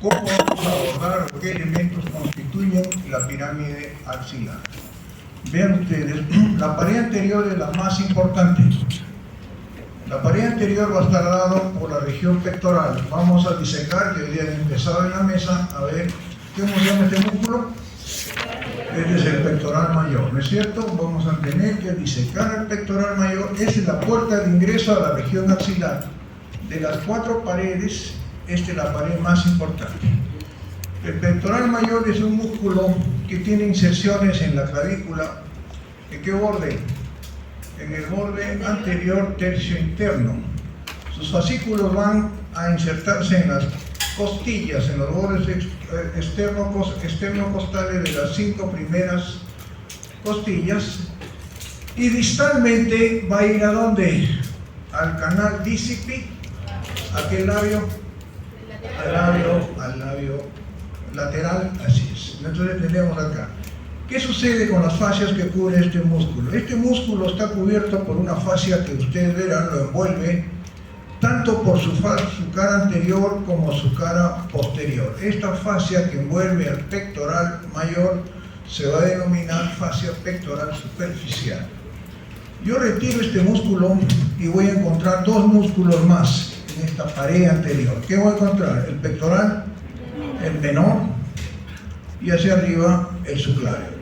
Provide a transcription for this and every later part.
¿Cómo vamos a abordar o qué elementos constituyen la pirámide axilar? Vean ustedes, la pared anterior es la más importante. La pared anterior va a estar dado por la región pectoral. Vamos a disecar, que hoy día han empezado en la mesa, a ver, ¿cómo se llama este músculo? Este es el pectoral mayor, ¿no es cierto? Vamos a tener que disecar el pectoral mayor. Esa es la puerta de ingreso a la región axilar. De las 4 paredes, esta es la pared más importante. El pectoral mayor es un músculo que tiene inserciones en la clavícula. ¿En qué borde? En el borde anterior tercio interno. Sus fascículos van a insertarse en las costillas, en los bordes externocostales de las 5 primeras costillas, y distalmente va a ir ¿a dónde? Al canal bíceps. ¿A qué labio? Al labio lateral, así es. Entonces tenemos acá. ¿Qué sucede con las fascias que cubre este músculo? Este músculo está cubierto por una fascia que ustedes verán, lo envuelve tanto por su cara anterior como su cara posterior. Esta fascia que envuelve al pectoral mayor se va a denominar fascia pectoral superficial. Yo retiro este músculo y voy a encontrar 2 músculos más en esta pared anterior. ¿Qué voy a encontrar? El pectoral, el menor, y hacia arriba el subclavio.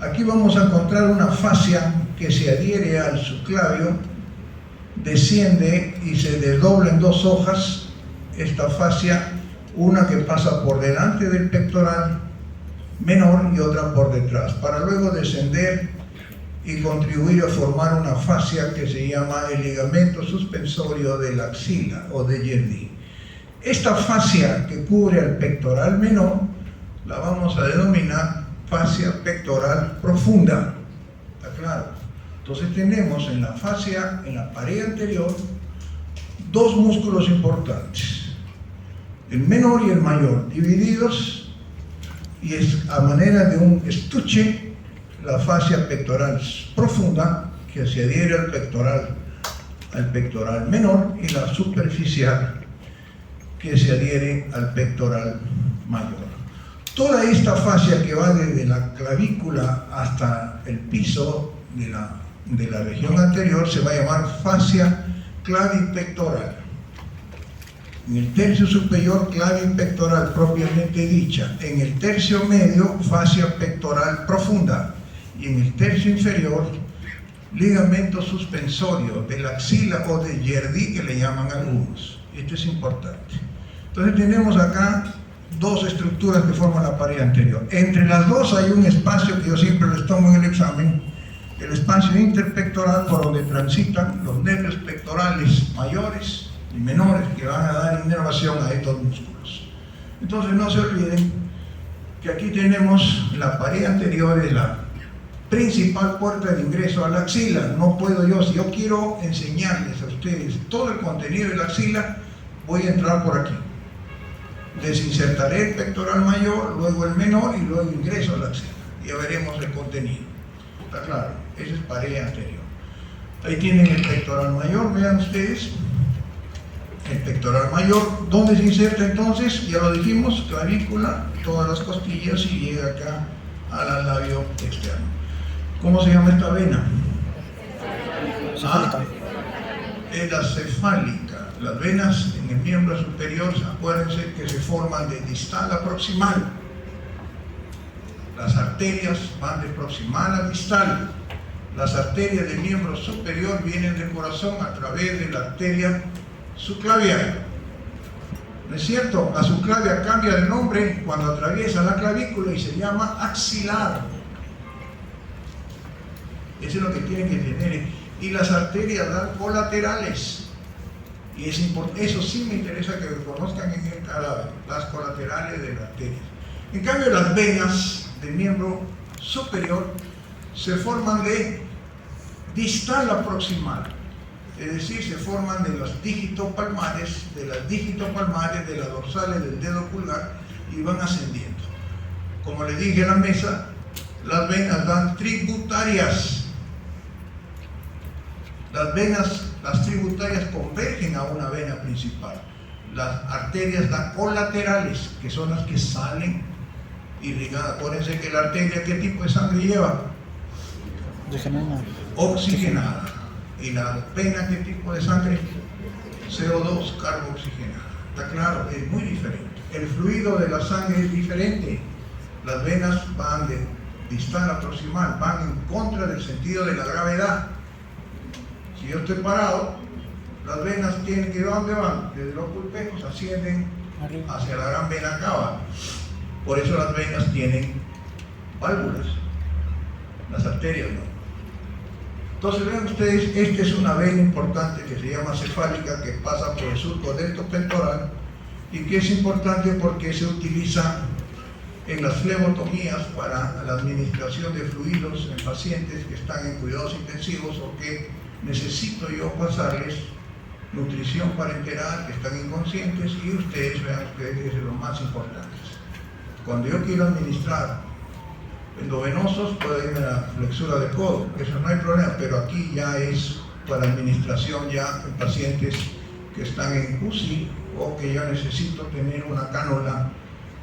Aquí vamos a encontrar una fascia que se adhiere al subclavio, desciende y se desdobla en 2 hojas. Esta fascia, una que pasa por delante del pectoral menor y otra por detrás, para luego descender y contribuir a formar una fascia que se llama el ligamento suspensorio de la axila o de Jerdí. Esta fascia que cubre al pectoral menor la vamos a denominar fascia pectoral profunda. ¿Está claro? Entonces tenemos en la fascia, en la pared anterior, 2 músculos importantes, el menor y el mayor, divididos, y es a manera de un estuche la fascia pectoral profunda, que se adhiere al pectoral menor, y la superficial, que se adhiere al pectoral mayor. Toda esta fascia que va desde la clavícula hasta el piso de la región anterior se va a llamar fascia clavipectoral. En el tercio superior, clavipectoral propiamente dicha. En el tercio medio, fascia pectoral profunda. Y en el tercio inferior, ligamento suspensorio de la axila o de Jerdí, que le llaman algunos. Esto es importante. Entonces tenemos acá 2 estructuras que forman la pared anterior. Entre las 2 hay un espacio que yo siempre les tomo en el examen, el espacio interpectoral, por donde transitan los nervios pectorales mayores y menores que van a dar inervación a estos músculos. Entonces no se olviden que aquí tenemos la pared anterior de la principal puerta de ingreso a la axila. No puedo yo, si yo quiero enseñarles a ustedes todo el contenido de la axila, voy a entrar por aquí. Desinsertaré el pectoral mayor, luego el menor y luego ingreso a la axila. Ya veremos el contenido. ¿Está claro? Esa es pared anterior. Ahí tienen el pectoral mayor, vean ustedes. El pectoral mayor, ¿dónde se inserta entonces? Ya lo dijimos, clavícula, todas las costillas y llega acá al labio externo. ¿Cómo se llama esta vena? Es la cefálica. Las venas en el miembro superior, acuérdense que se forman de distal a proximal. Las arterias van de proximal a distal. Las arterias del miembro superior vienen del corazón a través de la arteria subclavial. ¿No es cierto? La subclavia cambia de nombre cuando atraviesa la clavícula y se llama axilar. Eso es lo que tienen que tener. Y las arterias dan colaterales. Y eso sí me interesa que lo conozcan en el cadáver, las colaterales de la arteria. En cambio, las venas del miembro superior se forman de distal a proximal, es decir, se forman de las digitopalmares, de las dorsales del dedo pulgar y van ascendiendo. Como les dije en la mesa, las venas dan tributarias. Las tributarias convergen a una vena principal. las arterias colaterales, que son las que salen irrigadas. Acuérdense que la arteria, ¿qué tipo de sangre lleva? Oxigenada. ¿Y la vena qué tipo de sangre? CO2, carboxigenada. Está claro, es muy diferente. El fluido de la sangre es diferente. Las venas van de distal a proximal, van en contra del sentido de la gravedad. Si yo estoy parado, las venas tienen que ir, ¿dónde van? Desde los pulpejos ascienden hacia la gran vena cava. Por eso las venas tienen válvulas, las arterias no. Entonces vean ustedes, esta es una vena importante que se llama cefálica, que pasa por el surco deltopectoral y que es importante porque se utiliza en las flebotomías para la administración de fluidos en pacientes que están en cuidados intensivos o que necesito yo pasarles nutrición parenteral, que están inconscientes, y ustedes vean ustedes es de lo más importante. Cuando yo quiero administrar endovenosos, puedo irme a la flexura de codo, eso no hay problema, pero aquí ya es para administración ya en pacientes que están en UCI o que yo necesito tener una cánula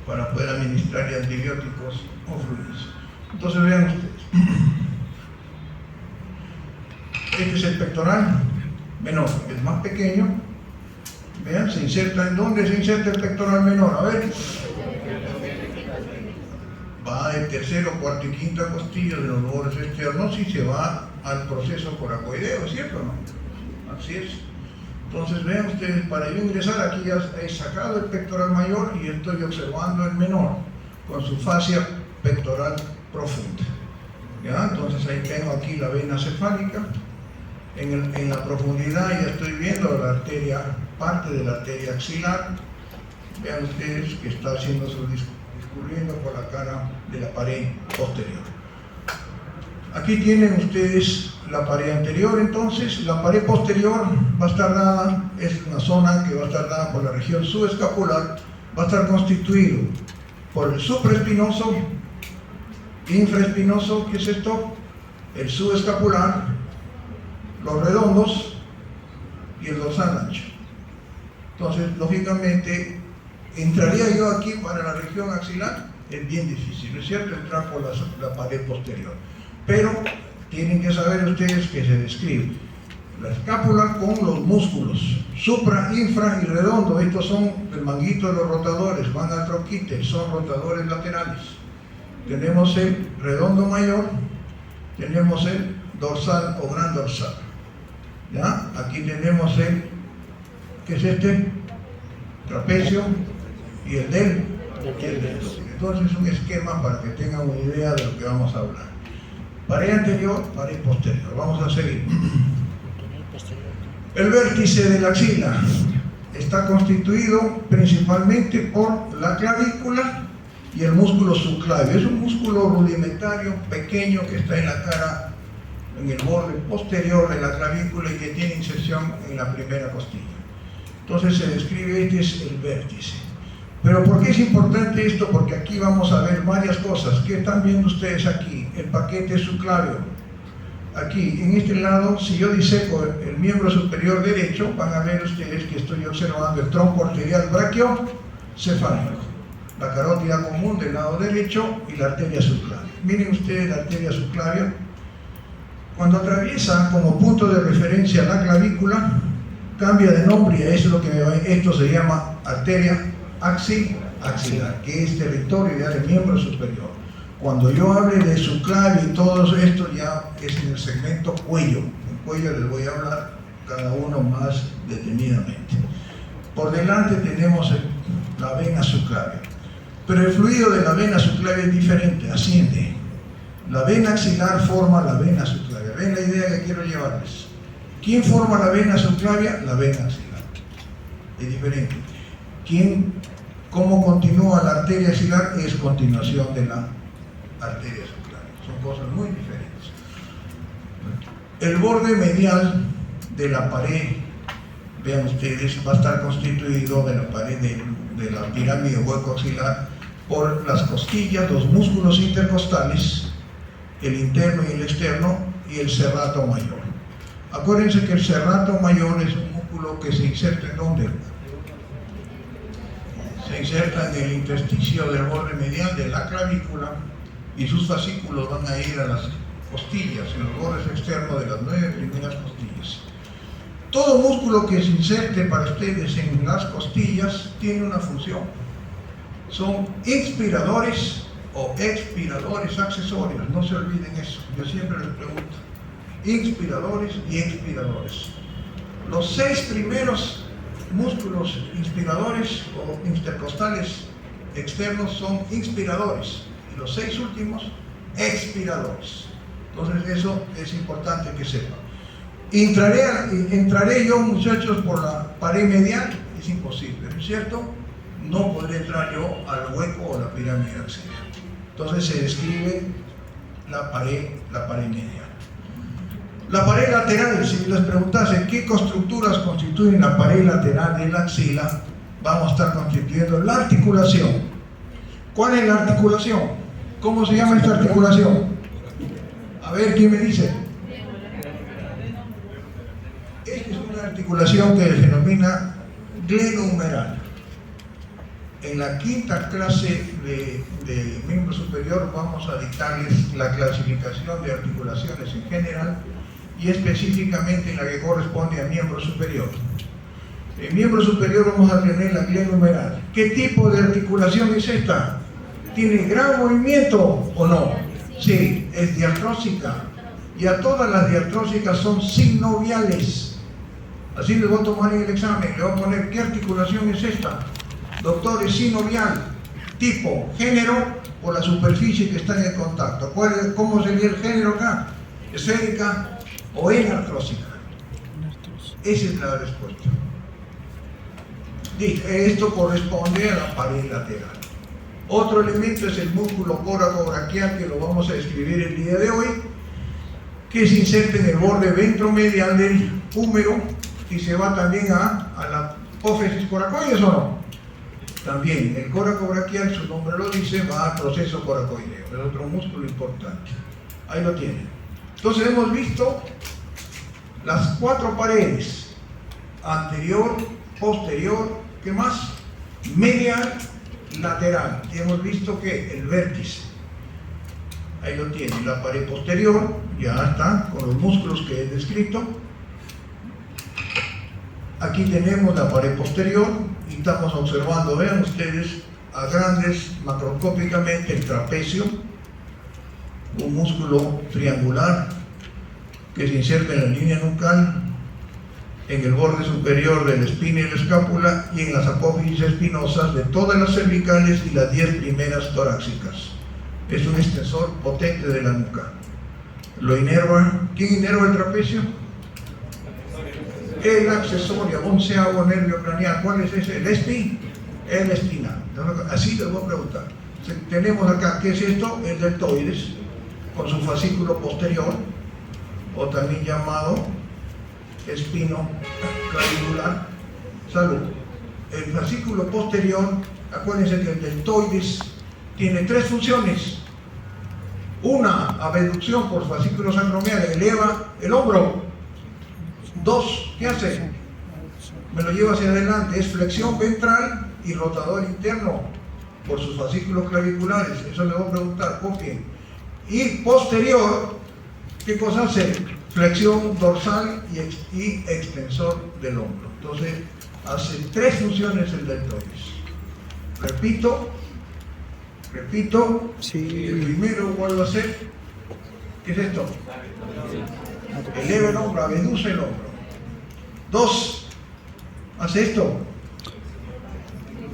para poder administrar antibióticos o fluidos. Entonces vean ustedes, este es el pectoral menor, es más pequeño. Vean, se inserta, ¿en dónde se inserta el pectoral menor? A ver, va de tercero, cuarto y quinta costilla de los bordes externos y se va al proceso coracoideo, ¿cierto o no? Así es. Entonces vean ustedes, para yo ingresar aquí ya he sacado el pectoral mayor y estoy observando el menor con su fascia pectoral profunda. ¿Ya? Entonces ahí tengo aquí la vena cefálica. En la profundidad ya estoy viendo la arteria, parte de la arteria axilar. Vean ustedes que está haciendo su discurriendo por la cara de la pared posterior. Aquí tienen ustedes la pared anterior, entonces la pared posterior va a estar dada, es una zona que va a estar dada por la región subescapular, va a estar constituido por el supraespinoso, infraespinoso, ¿qué es esto? El subescapular, los redondos y el dorsal ancho. Entonces, lógicamente, ¿entraría yo aquí para la región axilar? Es bien difícil, ¿no es cierto? Entrar por la pared posterior. Pero tienen que saber ustedes que se describe la escápula con los músculos supra, infra y redondo. Estos son el manguito de los rotadores, van al troquite, son rotadores laterales. Tenemos el redondo mayor, tenemos el dorsal o gran dorsal. ¿Ya? Aquí tenemos el, ¿qué es este? Trapecio y el del. Entonces es un esquema para que tengan una idea de lo que vamos a hablar. Pared anterior, pared posterior. Vamos a seguir. El vértice de la axila está constituido principalmente por la clavícula y el músculo subclavio. Es un músculo rudimentario, pequeño, que está en la cara, en el borde posterior de la clavícula y que tiene inserción en la primera costilla. Entonces se describe, este es el vértice. Pero ¿por qué es importante esto? Porque aquí vamos a ver varias cosas. ¿Qué están viendo ustedes aquí? El paquete subclavio. Aquí, en este lado, si yo diseco el miembro superior derecho, van a ver ustedes que estoy observando el tronco arterial brachiocefálico, la carótida común del lado derecho y la arteria subclavia. Miren ustedes la arteria subclavia. Cuando atraviesa como punto de referencia la clavícula, cambia de nombre y eso es lo que esto se llama arteria axilar, que es territorio ya del miembro superior. Cuando yo hable de subclavio y todo esto ya es en el segmento cuello. En cuello les voy a hablar cada uno más detenidamente. Por delante tenemos la vena subclavia. Pero el fluido de la vena subclavia es diferente, asciende. La vena axilar forma la vena subclavia. ¿Ven la idea que quiero llevarles? ¿Quién forma la vena subclavia? La vena axilar. Es diferente. ¿Cómo continúa la arteria axilar? Es continuación de la arteria subclavia. Son cosas muy diferentes. El borde medial de la pared, vean ustedes, va a estar constituido de la pared de la pirámide hueco axilar por las costillas, los músculos intercostales, el interno y el externo, y el serrato mayor. Acuérdense que el serrato mayor es un músculo que se inserta ¿en dónde? insertan el intersticio del borde medial de la clavícula y sus fascículos van a ir a las costillas, en los bordes externos de las 9 primeras costillas. Todo músculo que se inserte para ustedes en las costillas tiene una función. Son inspiradores o expiradores accesorios, no se olviden eso, yo siempre les pregunto. Inspiradores y expiradores. Los 6 primeros músculos inspiradores o intercostales externos son inspiradores y los 6 últimos expiradores. Entonces eso es importante que sepan. Entraré yo, muchachos, por la pared medial, es imposible, ¿no es cierto? No podré entrar yo al hueco o la pirámide axilar. Entonces se describe la pared medial. La pared lateral, si les preguntase qué constructuras constituyen la pared lateral de la axila, vamos a estar constituyendo la articulación. ¿Cuál es la articulación? ¿Cómo se llama esta articulación? A ver, ¿quién me dice? Esta es una articulación que se denomina glenohumeral. En la quinta clase de miembro superior vamos a dictarles la clasificación de articulaciones en general y específicamente en la que corresponde a miembro superior. En miembro superior vamos a tener la glenohumeral. ¿Qué tipo de articulación es esta? ¿Tiene gran movimiento o no? Sí, es diartrósica. Y a todas las diartrósicas son sinoviales. Así les voy a tomar en el examen. Le voy a poner ¿qué articulación es esta? Doctor, es sinovial. Tipo, género o la superficie que está en el contacto. ¿Cómo sería el género acá? ¿Esférica o enartrósica? Esa es la respuesta. Esto corresponde a la pared lateral. Otro elemento es el músculo coracobraquial, que lo vamos a describir el día de hoy, que se inserta en el borde ventromedial del húmero y se va también a la apófisis coracoides, ¿o no? También el coracobraquial, su nombre lo dice, va al proceso coracoideo, es otro músculo importante. Ahí lo tienen. Entonces hemos visto las 4 paredes: anterior, posterior, ¿qué más? Medial, lateral. Y hemos visto que el vértice, ahí lo tienen. La pared posterior ya está con los músculos que he descrito. Aquí tenemos la pared posterior y estamos observando, vean ustedes, a grandes, macroscópicamente, el trapecio, un músculo triangular que se inserta en la línea nucal, en el borde superior de la espina y la escápula y en las apófisis espinosas de todas las cervicales y las 10 primeras torácicas. Es un extensor potente de la nuca. Lo inerva. ¿Quién inerva el trapecio? El accesorio, 11º nervio craneal. ¿Cuál es ese? ¿El espi? El espinal. Así les voy a preguntar. Tenemos acá, ¿qué es esto? El deltoides, con su fascículo posterior, o también llamado espino clavicular. Salud. El fascículo posterior, acuérdense que el deltoides tiene 3 funciones. Una, abducción por fascículo sacromial, eleva el hombro. 2, ¿qué hace? Me lo lleva hacia adelante, es flexión ventral y rotador interno por sus fascículos claviculares. Eso le voy a preguntar, copien. Y posterior, ¿qué cosa hace? Flexión dorsal y extensor del hombro. Entonces, hace 3 funciones el deltoides. Repito, sí. El primero, ¿cuál va a ser? ¿Qué es esto? Eleva el hombro, abduce el hombro. 2, hace esto.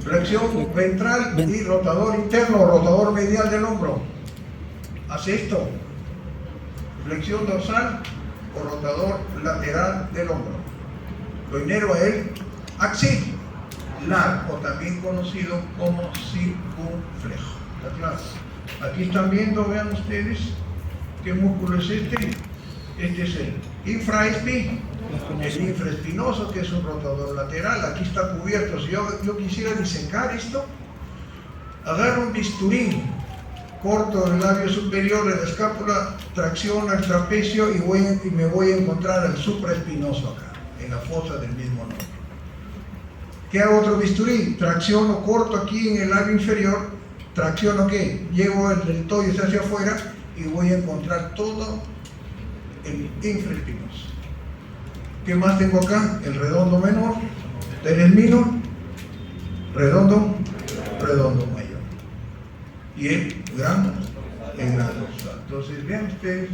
Flexión ventral y rotador interno, rotador medial del hombro. Hace esto. Flexión dorsal o rotador lateral del hombro. Lo inerva el axilar, o también conocido como circunflejo. ¿Está claro? Aquí están viendo, vean ustedes, ¿qué músculo es este? Este es el infraespinoso, que es un rotador lateral. Aquí está cubierto. Si yo quisiera disecar esto, agarro un bisturí, corto el labio superior de la escápula, tracciono el trapecio y me voy a encontrar el supraespinoso acá, en la fosa del mismo nombre. ¿Qué hago otro bisturí? Tracciono, corto aquí en el labio inferior, tracciono ¿qué? Llevo el deltoides hacia afuera y voy a encontrar todo el infraespinoso. ¿Qué más tengo acá? El redondo menor, teres minor, redondo mayor. Y el gran dorsal. Entonces vean ustedes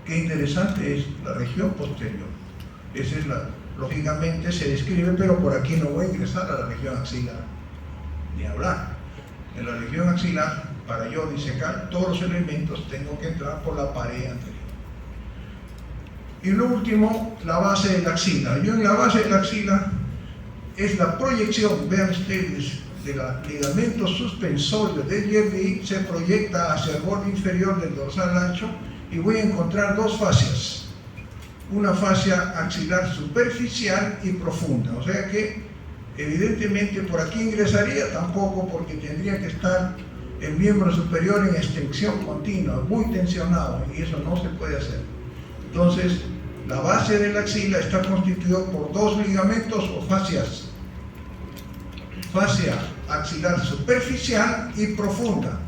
qué interesante es la región posterior. Esa es lógicamente se describe, pero por aquí no voy a ingresar a la región axilar, ni hablar. En la región axilar, para yo disecar todos los elementos, tengo que entrar por la pared anterior. Y lo último, la base de la axila. Yo en la base de la axila es la proyección, vean ustedes, del ligamento suspensorio del Yerdi, se proyecta hacia el borde inferior del dorsal ancho y voy a encontrar dos fascias. Una fascia axilar superficial y profunda, o sea que evidentemente por aquí ingresaría tampoco, porque tendría que estar el miembro superior en extensión continua, muy tensionado, y eso no se puede hacer. Entonces, la base de la axila está constituida por dos ligamentos o fascias. Fascia axilar superficial y profunda,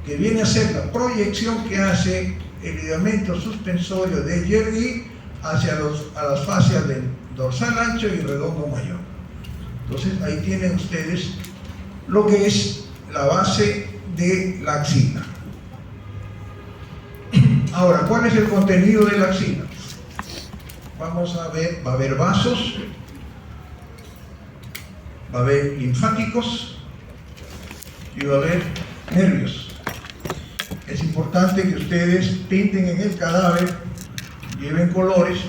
que viene a ser la proyección que hace el ligamento suspensorio de Yerdi hacia las fascias del dorsal ancho y redondo mayor. Entonces ahí tienen ustedes lo que es la base de la axila. Ahora, ¿cuál es el contenido de la axila? Vamos a ver, va a haber vasos, va a haber linfáticos y va a haber nervios. Es importante que ustedes pinten en el cadáver, lleven colores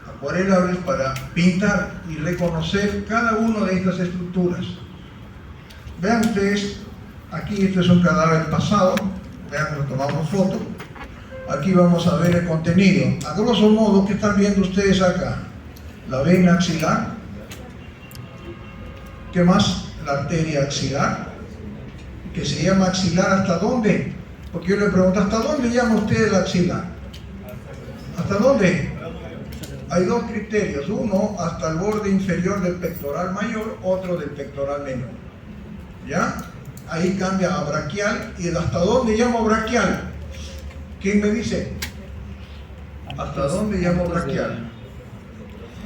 acuarelables para pintar y reconocer cada una de estas estructuras. Vean ustedes, aquí este es un cadáver pasado, vean, lo tomamos foto. Aquí vamos a ver el contenido. A grosso modo, ¿qué están viendo ustedes acá? La vena axilar. ¿Qué más? La arteria axilar, que se llama axilar ¿hasta dónde? Porque yo le pregunto, ¿hasta dónde llama usted la axilar? ¿Hasta dónde? Hay dos criterios, uno hasta el borde inferior del pectoral mayor, otro del pectoral menor. ¿Ya? Ahí cambia a braquial. ¿Y hasta dónde llamo braquial? ¿Quién me dice? ¿Hasta dónde llamo braquial?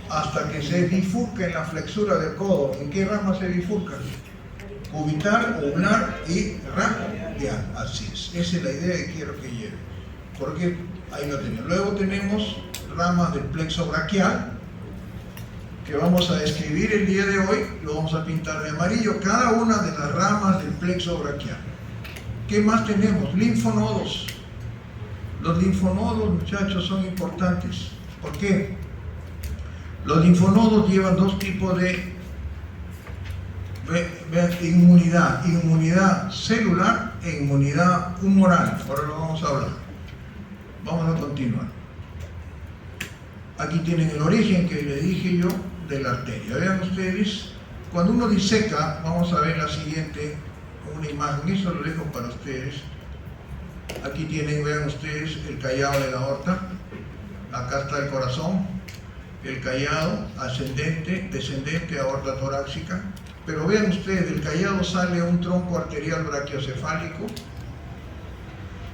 Hasta que se bifurca en la flexura del codo. ¿En qué rama se bifurca? Cubital, ulnar y radial. Así es. Esa es la idea que quiero que lleve. Porque ahí lo tenemos. Luego tenemos ramas del plexo braquial, que vamos a describir el día de hoy. Lo vamos a pintar de amarillo, cada una de las ramas del plexo braquial. ¿Qué más tenemos? Linfonodos. Los linfonodos, muchachos, son importantes. ¿Por qué? Los linfonodos llevan dos tipos de inmunidad: inmunidad celular e inmunidad humoral. Ahora lo vamos a hablar. Vamos a continuar. Aquí tienen el origen que le dije yo de la arteria. Vean ustedes, cuando uno diseca, vamos a ver la siguiente, una imagen, eso lo dejo para ustedes. Aquí tienen, vean ustedes, el callado de la aorta. Acá está el corazón, el callado, ascendente, descendente, aorta torácica. Pero vean ustedes, del callado sale un tronco arterial brachiocefálico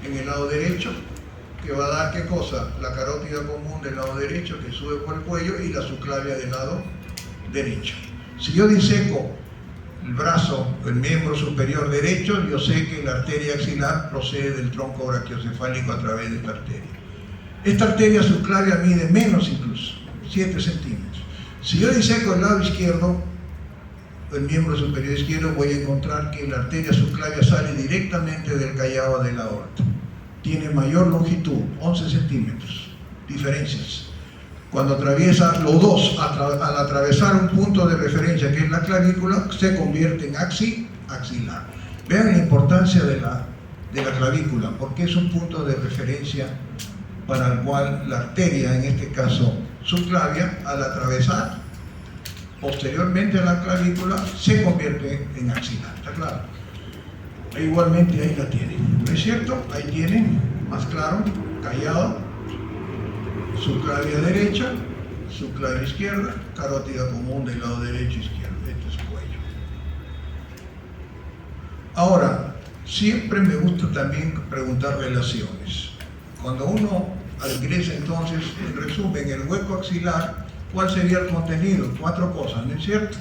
en el lado derecho, que va a dar ¿qué cosa? La carótida común del lado derecho, que sube por el cuello, y la subclavia del lado derecho. Si yo diseco el brazo, el miembro superior derecho, yo sé que la arteria axilar procede del tronco brachiocefálico a través de esta arteria. Esta arteria subclavia mide menos incluso, 7 centímetros. Si yo diseco el lado izquierdo, el miembro superior izquierdo, voy a encontrar que la arteria subclavia sale directamente del callado de la aorta. Tiene mayor longitud, 11 centímetros, diferencias. Cuando atraviesa los dos, al atravesar un punto de referencia que es la clavícula, se convierte en axilar. Vean la importancia de la clavícula, porque es un punto de referencia para el cual la arteria, en este caso subclavia, al atravesar posteriormente a la clavícula, se convierte en axilar. ¿Está claro? Igualmente ahí la tienen, ¿no es cierto? Ahí tienen, más claro, callado, subclavia derecha, subclavia izquierda, carótida común del lado derecho e izquierdo. Esto es cuello. Ahora, siempre me gusta también preguntar relaciones. Cuando uno ingresa entonces, en resumen, el hueco axilar, ¿cuál sería el contenido? 4 cosas, ¿no es cierto?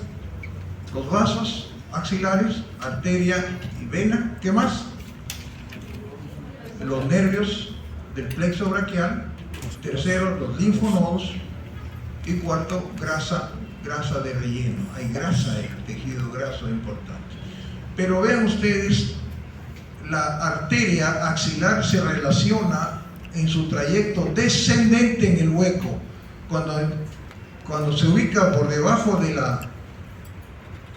Los vasos axilares, arteria y vena. ¿Qué más? Los nervios del plexo braquial. Tercero, los linfonodos. Y cuarto, grasa de relleno. Hay grasa, el tejido graso importante. Pero vean ustedes, la arteria axilar se relaciona en su trayecto descendente en el hueco. Cuando se ubica por debajo de la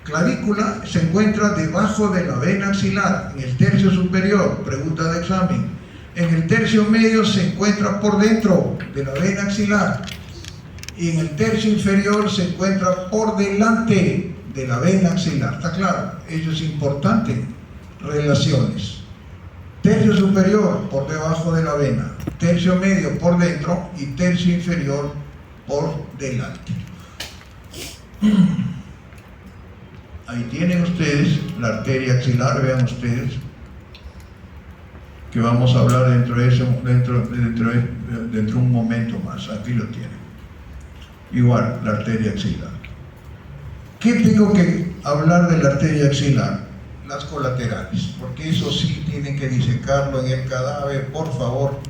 clavícula, se encuentra debajo de la vena axilar, en el tercio superior, pregunta de examen. En el tercio medio se encuentra por dentro de la vena axilar. Y en el tercio inferior se encuentra por delante de la vena axilar. ¿Está claro? Eso es importante. Relaciones. Tercio superior por debajo de la vena, tercio medio por dentro y tercio inferior por delante. Ahí tienen ustedes la arteria axilar, vean ustedes, que vamos a hablar dentro de un momento más. Aquí lo tienen. Igual, la arteria axilar. ¿Qué tengo que hablar de la arteria axilar? Las colaterales, porque eso sí tienen que disecarlo en el cadáver, por favor,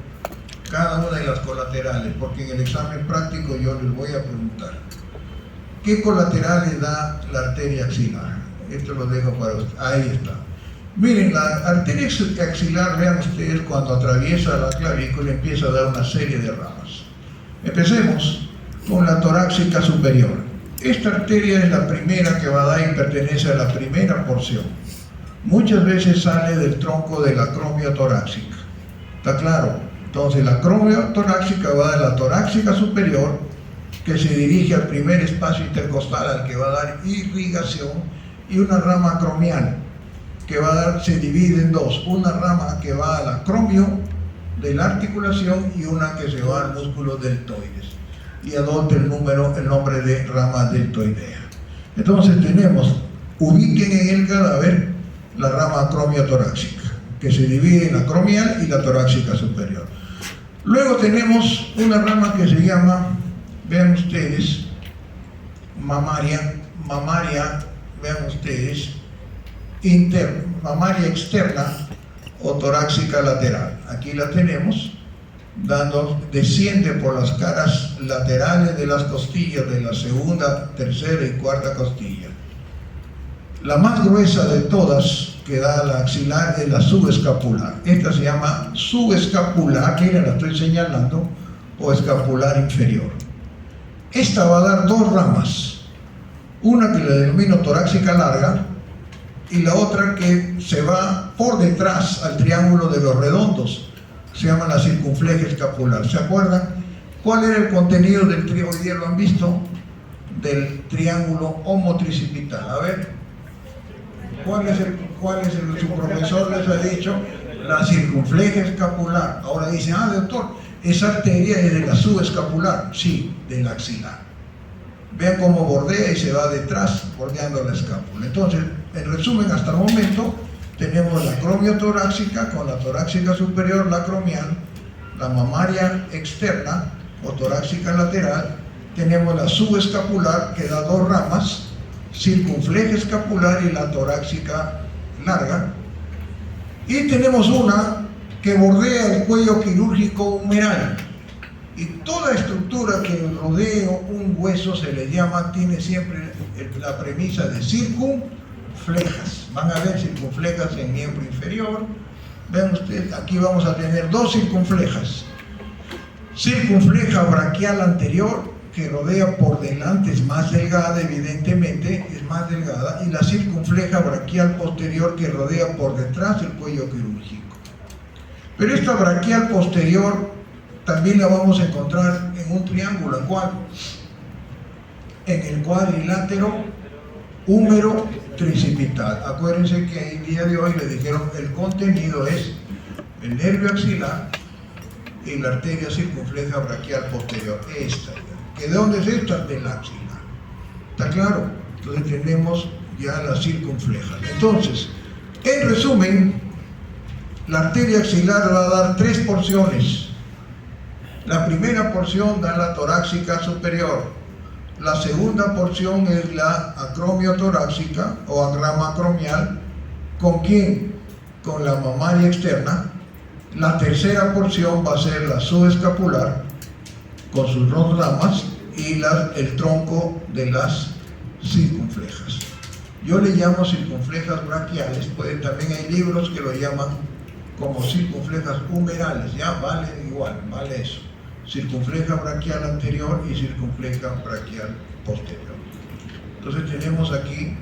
cada una de las colaterales, porque en el examen práctico yo les voy a preguntar ¿qué colaterales da la arteria axilar? Esto lo dejo para ustedes. Ahí está. Miren, la arteria axilar, vean ustedes, cuando atraviesa la clavícula empieza a dar una serie de ramas. Empecemos con la torácica superior. Esta arteria es la primera que va a dar y pertenece a la primera porción. Muchas veces sale del tronco de la acromio torácica. ¿Está claro? Entonces la acromio torácica va de la torácica superior, que se dirige al primer espacio intercostal al que va a dar irrigación, y una rama acromial que va a dar, se divide en dos, una rama que va al acromio de la articulación y una que se va al músculo deltoides, y adopta el nombre de rama deltoidea. Entonces tenemos, ubiquen en el cadáver la rama acromio torácica, que se divide en la acromial y la torácica superior. Luego tenemos una rama que se llama, vean ustedes, mamaria, vean ustedes, mamaria externa o torácica lateral. Aquí la tenemos, desciende por las caras laterales de las costillas de la segunda, tercera y cuarta costilla. La más gruesa de todas que da la axilar es la subescapular. Esta se llama subescapular, aquí la estoy señalando, o escapular inferior. Esta va a dar 2 ramas, una que le denomino torácica larga y la otra que se va por detrás al triángulo de los redondos, se llama la circunfleja escapular. ¿Se acuerdan? ¿Cuál era el contenido del triángulo? Hoy día lo han visto, del triángulo homotricipital. A ver, su profesor les ha dicho? La circunfleja escapular. Ahora dicen, doctor, esa arteria es de la subescapular. Sí, del axilar. Vean cómo bordea y se va detrás, bordeando la escápula. Entonces, en resumen, hasta el momento, tenemos la acromio torácica con la torácica superior, la acromial, la mamaria externa o torácica lateral, tenemos la subescapular que da 2 ramas, circunfleja escapular y la torácica larga, y tenemos una que bordea el cuello quirúrgico humeral, y toda estructura que rodea un hueso se le llama, tiene siempre la premisa de circunflejas. Van a ver circunflejas en miembro inferior. Vean ustedes, aquí vamos a tener 2 circunflejas. Circunfleja braquial anterior, que rodea por delante, es más delgada, evidentemente, es más delgada, y la circunfleja braquial posterior, que rodea por detrás el cuello quirúrgico. Pero esta braquial posterior también la vamos a encontrar en un triángulo, en el cuadrilátero húmero tricipital. Acuérdense que el día de hoy le dijeron el contenido es el nervio axilar y la arteria circunfleja braquial posterior. Esta, ¿que de dónde es esta? Del axilar. ¿Está claro? Entonces tenemos ya las circunflejas. Entonces, En resumen, la arteria axilar va a dar 3 porciones. La primera porción da la torácica superior. La segunda porción es la acromiotorácica o agrama acromial. ¿Con quién? Con la mamaria externa. La tercera porción va a ser la subescapular, con sus 2 ramas, y el tronco de las circunflejas. Yo le llamo circunflejas braquiales, también hay libros que lo llaman como circunflejas humerales, ya vale igual, vale eso. Circunfleja braquial anterior y circunfleja braquial posterior. Entonces tenemos aquí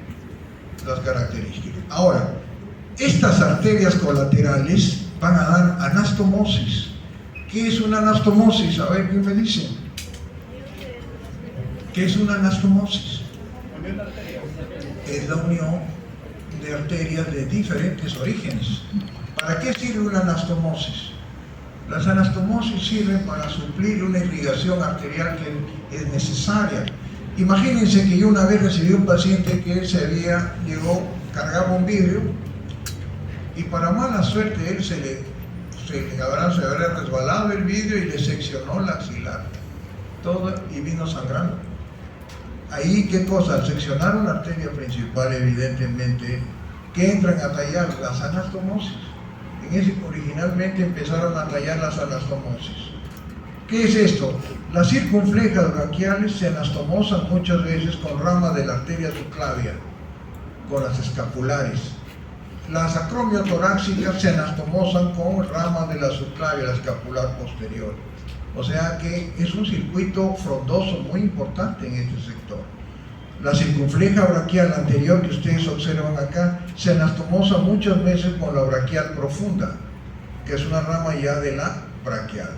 las características. Ahora, estas arterias colaterales van a dar anastomosis. ¿Qué es una anastomosis? A ver, ¿quién me dice? ¿Qué es una anastomosis? Es la unión de arterias de diferentes orígenes. ¿Para qué sirve una anastomosis? Las anastomosis sirven para suplir una irrigación arterial que es necesaria. Imagínense que yo una vez recibí un paciente que cargaba un vidrio y para mala suerte él se le habrá resbalado el vidrio y le seccionó la axilar. Todo y vino sangrando. Ahí, ¿qué cosa? Al seccionar una arteria principal, evidentemente, ¿qué entran a tallar? Las anastomosis. Originalmente empezaron a tallar las anastomosis. ¿Qué es esto? Las circunflejas braquiales se anastomosan muchas veces con ramas de la arteria subclavia, con las escapulares. Las acromiotorácicas se anastomosan con ramas de la subclavia, la escapular posterior. O sea que es un circuito frondoso muy importante en este sector. La circunfleja braquial anterior que ustedes observan acá se anastomosa muchas veces con la braquial profunda, que es una rama ya de la braquial,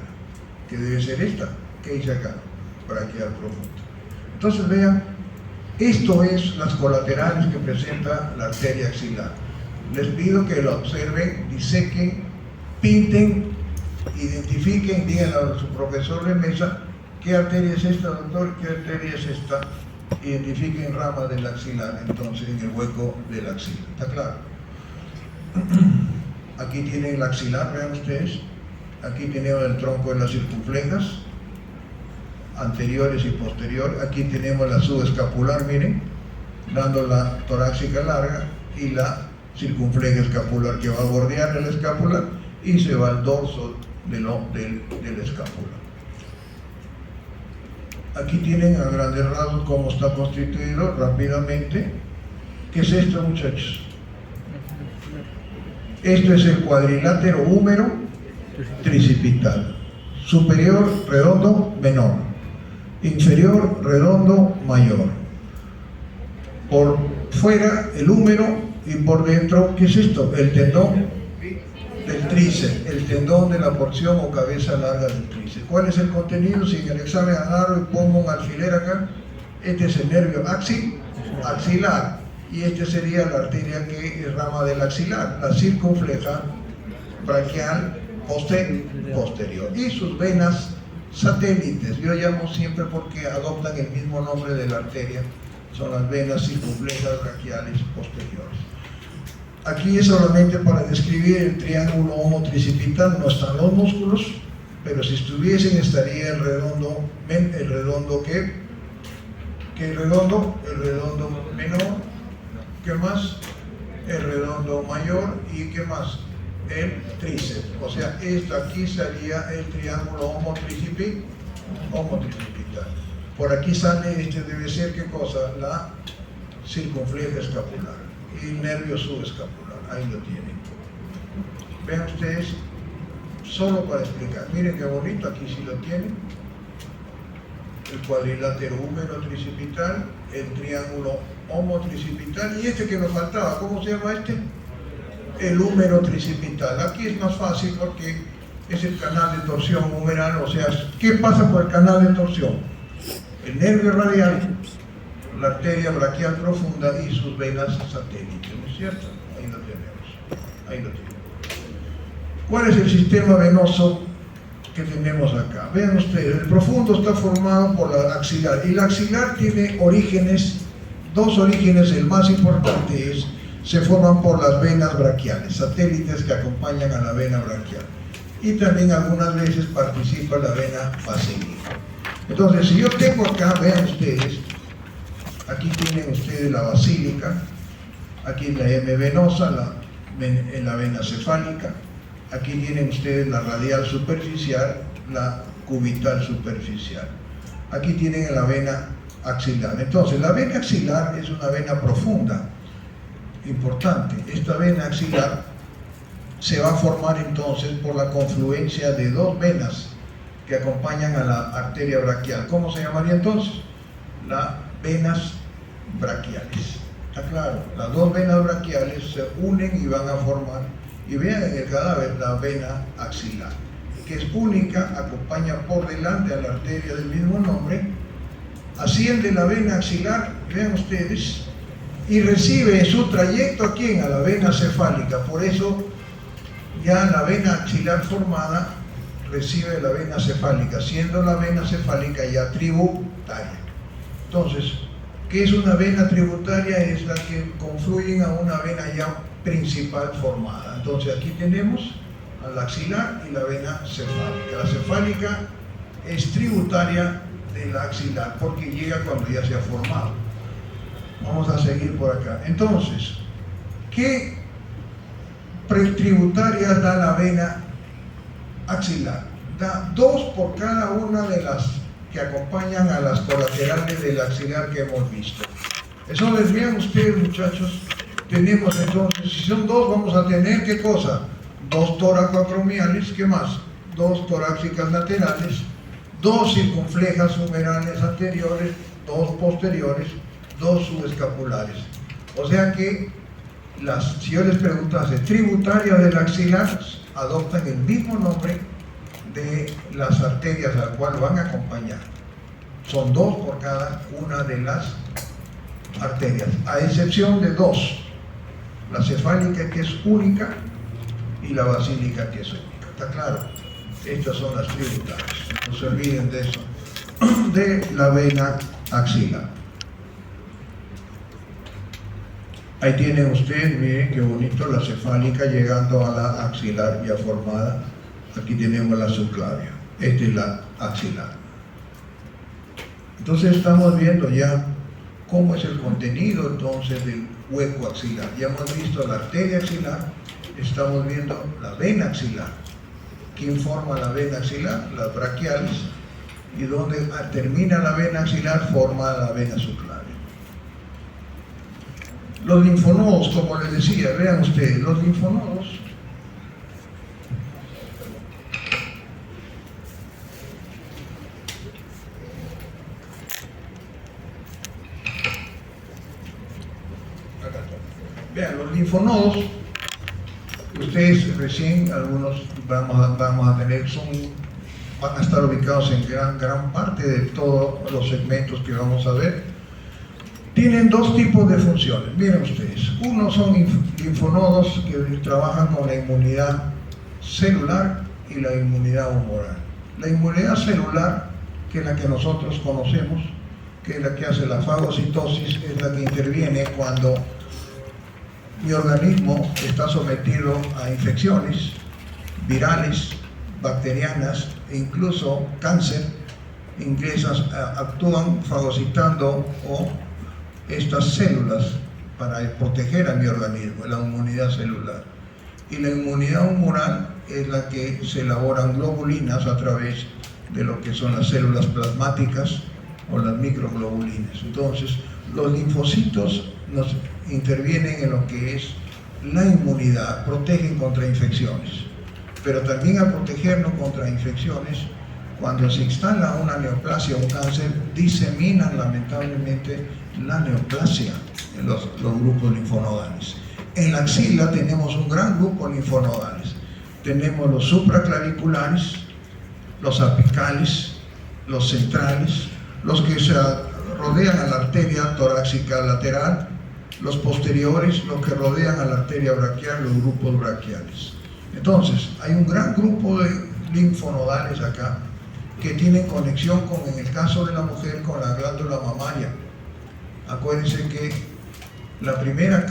que debe ser esta, que dice acá, braquial profunda. Entonces vean, esto es las colaterales que presenta la arteria axilar. Les pido que lo observen, disequen, pinten, identifiquen, digan a su profesor de mesa qué arteria es esta, doctor, qué arteria es esta. Identifiquen ramas del axilar, entonces en el hueco del axilar. ¿Está claro? Aquí tienen el axilar, vean ustedes. Aquí tenemos el tronco de las circunflejas anteriores y posteriores. Aquí tenemos la subescapular, miren, dando la torácica larga, y la circunfleja escapular que va a bordear el escápula y se va al dorso del escápula. Aquí tienen a grandes rasgos cómo está constituido rápidamente. ¿Qué es esto, muchachos? Esto es el cuadrilátero húmero tricipital. Superior, redondo, menor. Inferior, redondo, mayor. Por fuera, el húmero, y por dentro, ¿qué es esto? El tendón del tríceps, el tendón de la porción o cabeza larga del tríceps. ¿Cuál es el contenido? Si en el examen agarro y pongo un alfiler acá, este es el nervio axilar, y este sería la arteria que es rama del axilar, la circunfleja braquial posterior, y sus venas satélites. Yo llamo siempre porque adoptan el mismo nombre de la arteria, son las venas circunflejas braquiales posteriores. Aquí es solamente para describir el triángulo homotricipital, no están los músculos, pero si estuviesen estaría el redondo ¿qué? ¿Qué redondo? El redondo menor, ¿qué más? El redondo mayor, y ¿qué más? El tríceps. O sea, esto aquí sería el triángulo homotricipital. Por aquí sale, debe ser, ¿qué cosa? La circunfleja escapular y el nervio subescapular, ahí lo tienen. Vean ustedes, solo para explicar, miren qué bonito, aquí sí lo tienen. El cuadrilátero húmero tricipital, el triángulo homotricipital, y este que nos faltaba, ¿cómo se llama este? El húmero tricipital. Aquí es más fácil porque es el canal de torsión humeral, o sea, ¿qué pasa por el canal de torsión? El nervio radial, la arteria braquial profunda y sus venas satélites, ¿no es cierto? Ahí lo tenemos, ahí lo tenemos. ¿Cuál es el sistema venoso que tenemos acá? Vean ustedes, el profundo está formado por la axilar, y la axilar tiene orígenes, dos orígenes. El más importante es se forman por las venas braquiales, satélites que acompañan a la vena braquial. Y también algunas veces participa la vena basílica. Entonces, si yo tengo acá, vean ustedes, aquí tienen ustedes la basílica, aquí la M venosa, la vena cefálica, aquí tienen ustedes la radial superficial, la cubital superficial. Aquí tienen la vena axilar. Entonces, la vena axilar es una vena profunda, importante. Esta vena axilar se va a formar entonces por la confluencia de dos venas que acompañan a la arteria braquial. ¿Cómo se llamaría entonces? Las venas braquiales. ¿Está claro? Las dos venas braquiales se unen y van a formar, y vean en el cadáver, la vena axilar, que es única, acompaña por delante a la arteria del mismo nombre, asciende la vena axilar, vean ustedes, y recibe en su trayecto ¿a quién? A la vena cefálica. Por eso ya la vena axilar formada recibe la vena cefálica, siendo la vena cefálica ya tributaria. Entonces, ¿qué es una vena tributaria? Es la que confluyen a una vena ya principal formada. Entonces aquí tenemos a la axilar y la vena cefálica. La cefálica es tributaria de la axilar porque llega cuando ya se ha formado. Vamos a seguir por acá. Entonces, ¿qué tributarias da la vena axilar? Da 2 por cada una de las que acompañan a las colaterales del axilar que hemos visto. Entonces, vean ustedes, muchachos, tenemos entonces, si son 2, vamos a tener, ¿qué cosa? 2 toracoacromiales, ¿qué más? 2 torácicas laterales, 2 circunflejas humerales anteriores, 2 posteriores, 2 subescapulares. O sea que, si yo les preguntase, tributarias del axilar, adoptan el mismo nombre de las arterias al cual van a acompañar. Son 2 por cada una de las arterias, a excepción de 2, la cefálica, que es única, y la basílica, que es única. ¿Está claro? Estas son las tributarias. No se olviden de eso, de la vena axilar. Ahí tienen ustedes, miren qué bonito, la cefálica llegando a la axilar ya formada. Aquí tenemos la subclavia. Esta es la axilar. Entonces estamos viendo ya cómo es el contenido entonces del hueco axilar. Ya hemos visto la arteria axilar, estamos viendo la vena axilar. ¿Quién forma la vena axilar? Las braquiales. Y donde termina la vena axilar forma la vena subclavia. Los linfonodos, como les decía, vean ustedes, los linfonodos vean, los linfonodos, ustedes recién, algunos vamos a tener, van a estar ubicados en gran parte de todos los segmentos que vamos a ver. Tienen 2 tipos de funciones, miren ustedes. Uno son linfonodos que trabajan con la inmunidad celular y la inmunidad humoral. La inmunidad celular, que es la que nosotros conocemos, que es la que hace la fagocitosis, es la que interviene cuando mi organismo está sometido a infecciones virales, bacterianas e incluso cáncer, actúan fagocitando estas células para proteger a mi organismo, la inmunidad celular. Y la inmunidad humoral es la que se elaboran globulinas a través de lo que son las células plasmáticas o las microglobulinas. Entonces, los linfocitos nos intervienen en lo que es la inmunidad, protegen contra infecciones. Pero también al protegernos contra infecciones, cuando se instala una neoplasia o un cáncer, diseminan lamentablemente la neoplasia en los grupos linfonodales. En la axila tenemos un gran grupo de linfonodales. Tenemos los supraclaviculares, los apicales, los centrales, los que se rodean a la arteria torácica lateral, los posteriores, los que rodean a la arteria braquial, los grupos braquiales. Entonces, hay un gran grupo de linfonodales acá que tienen conexión con, en el caso de la mujer, con la glándula mamaria. Acuérdense que la primera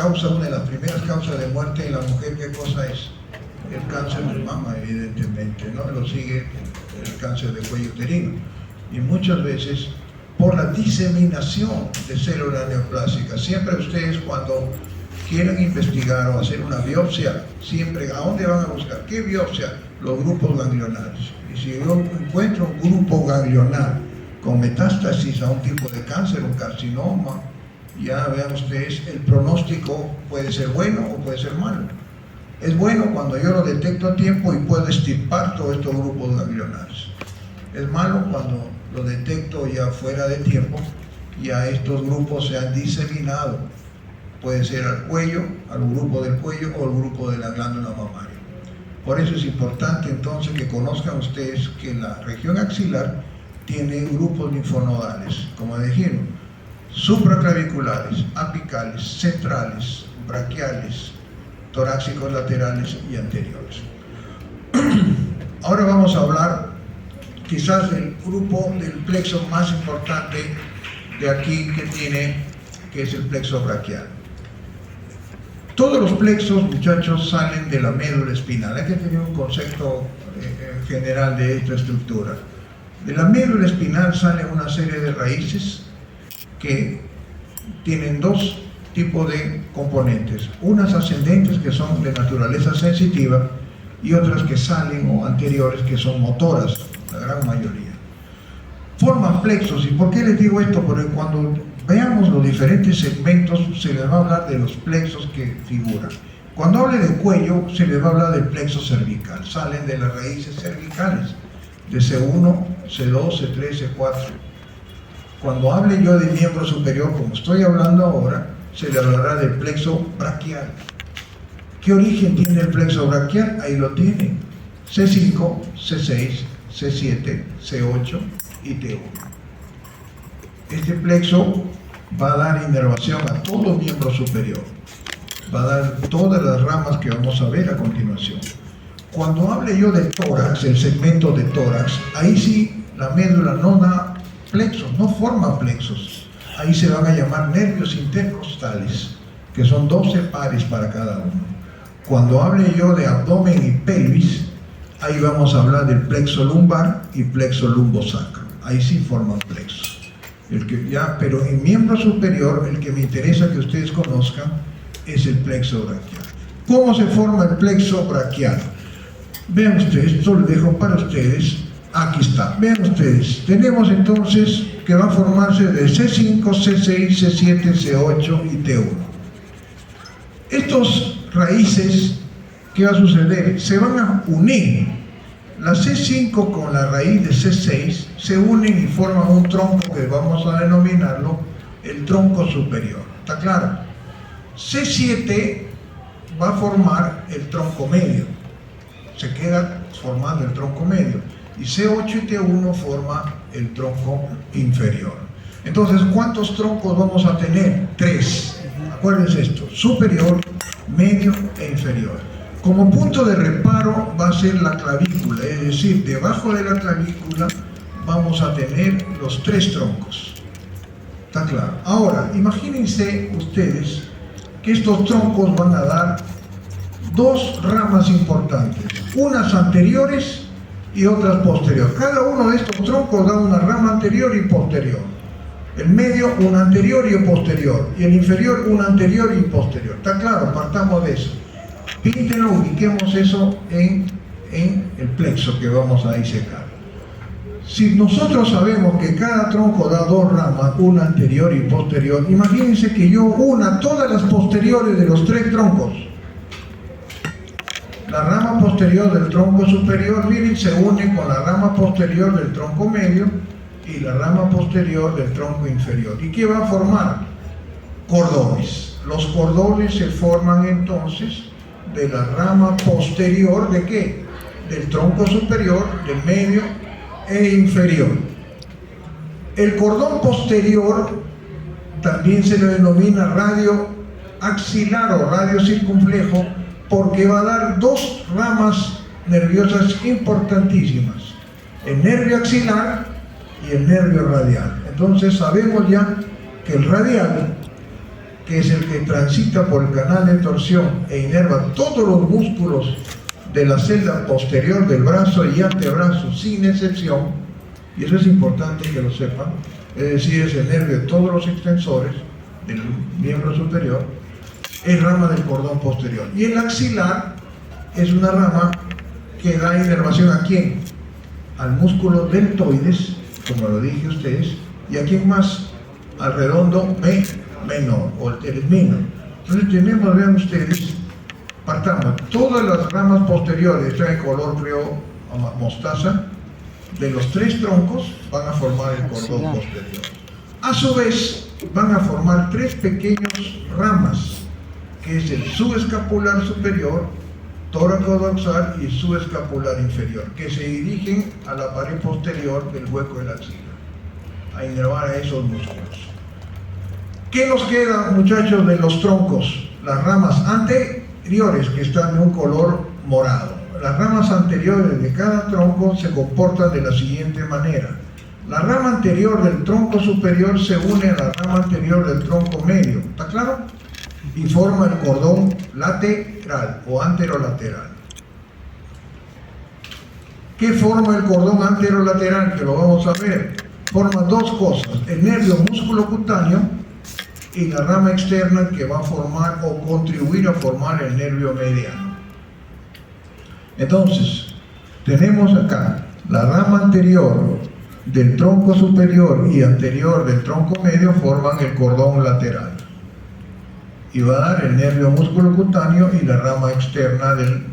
una de las primeras causas de muerte en la mujer, ¿qué cosa es? El cáncer de mama, evidentemente, ¿no? Lo sigue el cáncer de cuello uterino. Y muchas veces por la diseminación de células neoplásicas. Siempre ustedes, cuando quieren investigar o hacer una biopsia, siempre, ¿a dónde van a buscar? ¿Qué biopsia? Los grupos ganglionares. Y si yo encuentro un grupo ganglionar con metástasis a un tipo de cáncer, un carcinoma, ya vean ustedes, el pronóstico puede ser bueno o puede ser malo. Es bueno cuando yo lo detecto a tiempo y puedo extirpar todos estos grupos ganglionares. Es malo cuando lo detecto ya fuera de tiempo, ya estos grupos se han diseminado. Puede ser al cuello, al grupo del cuello o al grupo de la glándula mamaria. Por eso es importante entonces que conozcan ustedes que la región axilar tiene grupos linfonodales, como dijeron, supraclaviculares, apicales, centrales, braquiales, torácicos laterales y anteriores. Ahora vamos a hablar quizás del grupo del plexo más importante de aquí que es el plexo braquial. Todos los plexos, muchachos, salen de la médula espinal. Hay que tener un concepto general de esta estructura. De la médula espinal salen una serie de raíces que tienen dos tipos de componentes. Unas ascendentes, que son de naturaleza sensitiva, y otras que salen o anteriores, que son motoras, la gran mayoría. Forman plexos. ¿Y por qué les digo esto? Porque cuando veamos los diferentes segmentos se les va a hablar de los plexos que figuran. Cuando hable de cuello se les va a hablar del plexo cervical. Salen de las raíces cervicales, de C1, C2, C3, C4. Cuando hable yo de miembro superior, como estoy hablando ahora, se le hablará del plexo braquial. ¿Qué origen tiene el plexo braquial? Ahí lo tiene. C5, C6, C7, C8 y T1. Este plexo va a dar inervación a todo miembro superior. Va a dar todas las ramas que vamos a ver a continuación. Cuando hable yo de tórax, el segmento de tórax, ahí sí la médula no da plexos, no forma plexos. Ahí se van a llamar nervios intercostales, que son 12 pares para cada uno. Cuando hable yo de abdomen y pelvis, ahí vamos a hablar del plexo lumbar y plexo lumbosacro. Ahí sí forman plexos. Pero en miembro superior, el que me interesa que ustedes conozcan es el plexo braquial. ¿Cómo se forma el plexo braquial? Vean ustedes, esto lo dejo para ustedes. Aquí está. Vean ustedes, tenemos entonces que va a formarse de C5, C6, C7, C8 y T1. Estos raíces, ¿qué va a suceder? Se van a unir. La C5 con la raíz de C6 se unen y forman un tronco que vamos a denominarlo el tronco superior. ¿Está claro? C7 va a formar el tronco medio. Se queda formando el tronco medio. Y C8 y T1 forma el tronco inferior. Entonces, ¿cuántos troncos vamos a tener? 3. Acuérdense esto: superior, medio e inferior. Como punto de reparo va a ser la clavícula, es decir, debajo de la clavícula vamos a tener los 3 troncos. ¿Está claro? Ahora, imagínense ustedes que estos troncos van a dar 2 ramas importantes, unas anteriores y otras posteriores. Cada uno de estos troncos da una rama anterior y posterior. El medio, una anterior y un posterior. Y el inferior, una anterior y posterior. ¿Está claro? Partamos de eso. Píntenlo, ubiquemos eso en el plexo que vamos a disecar. Si nosotros sabemos que cada tronco da 2 ramas, una anterior y posterior, imagínense que yo una todas las posteriores de los 3 troncos. La rama posterior del tronco superior, miren, se une con la rama posterior del tronco medio y la rama posterior del tronco inferior. ¿Y qué va a formar? Cordones. Los cordones se forman entonces de la rama posterior ¿de qué? Del tronco superior, del medio e inferior. El cordón posterior también se le denomina radio axilar o radio circunflejo, porque va a dar 2 ramas nerviosas importantísimas: el nervio axilar y el nervio radial. Entonces sabemos ya que el radial que es el que transita por el canal de torsión e inerva todos los músculos de la celda posterior del brazo y antebrazo sin excepción, y eso es importante que lo sepan, es decir, es el nervio de todos los extensores del miembro superior, es rama del cordón posterior. Y el axilar es una rama que da inervación ¿a quién? Al músculo deltoides, como lo dije a ustedes, y a quién más, al redondo menor o el teres minor. Entonces tenemos, vean ustedes, partamos, todas las ramas posteriores están en color creo mostaza, de los tres troncos van a formar el cordón posterior. A su vez van a formar tres pequeñas ramas, que es el subescapular superior, tóraco-dorsal y subescapular inferior, que se dirigen a la pared posterior del hueco de la axila, a inervar a esos músculos. ¿Qué nos queda, muchachos, de los troncos? Las ramas anteriores, que están de un color morado. Las ramas anteriores de cada tronco se comportan de la siguiente manera. La rama anterior del tronco superior se une a la rama anterior del tronco medio, ¿está claro? Y forma el cordón lateral o anterolateral. ¿Qué forma el cordón anterolateral? Que lo vamos a ver. Forma dos cosas, el nervio músculo cutáneo y la rama externa que va a formar o contribuir a formar el nervio mediano. Entonces, tenemos acá la rama anterior del tronco superior y anterior del tronco medio forman el cordón lateral. Y va a dar el nervio músculo cutáneo y la rama externa del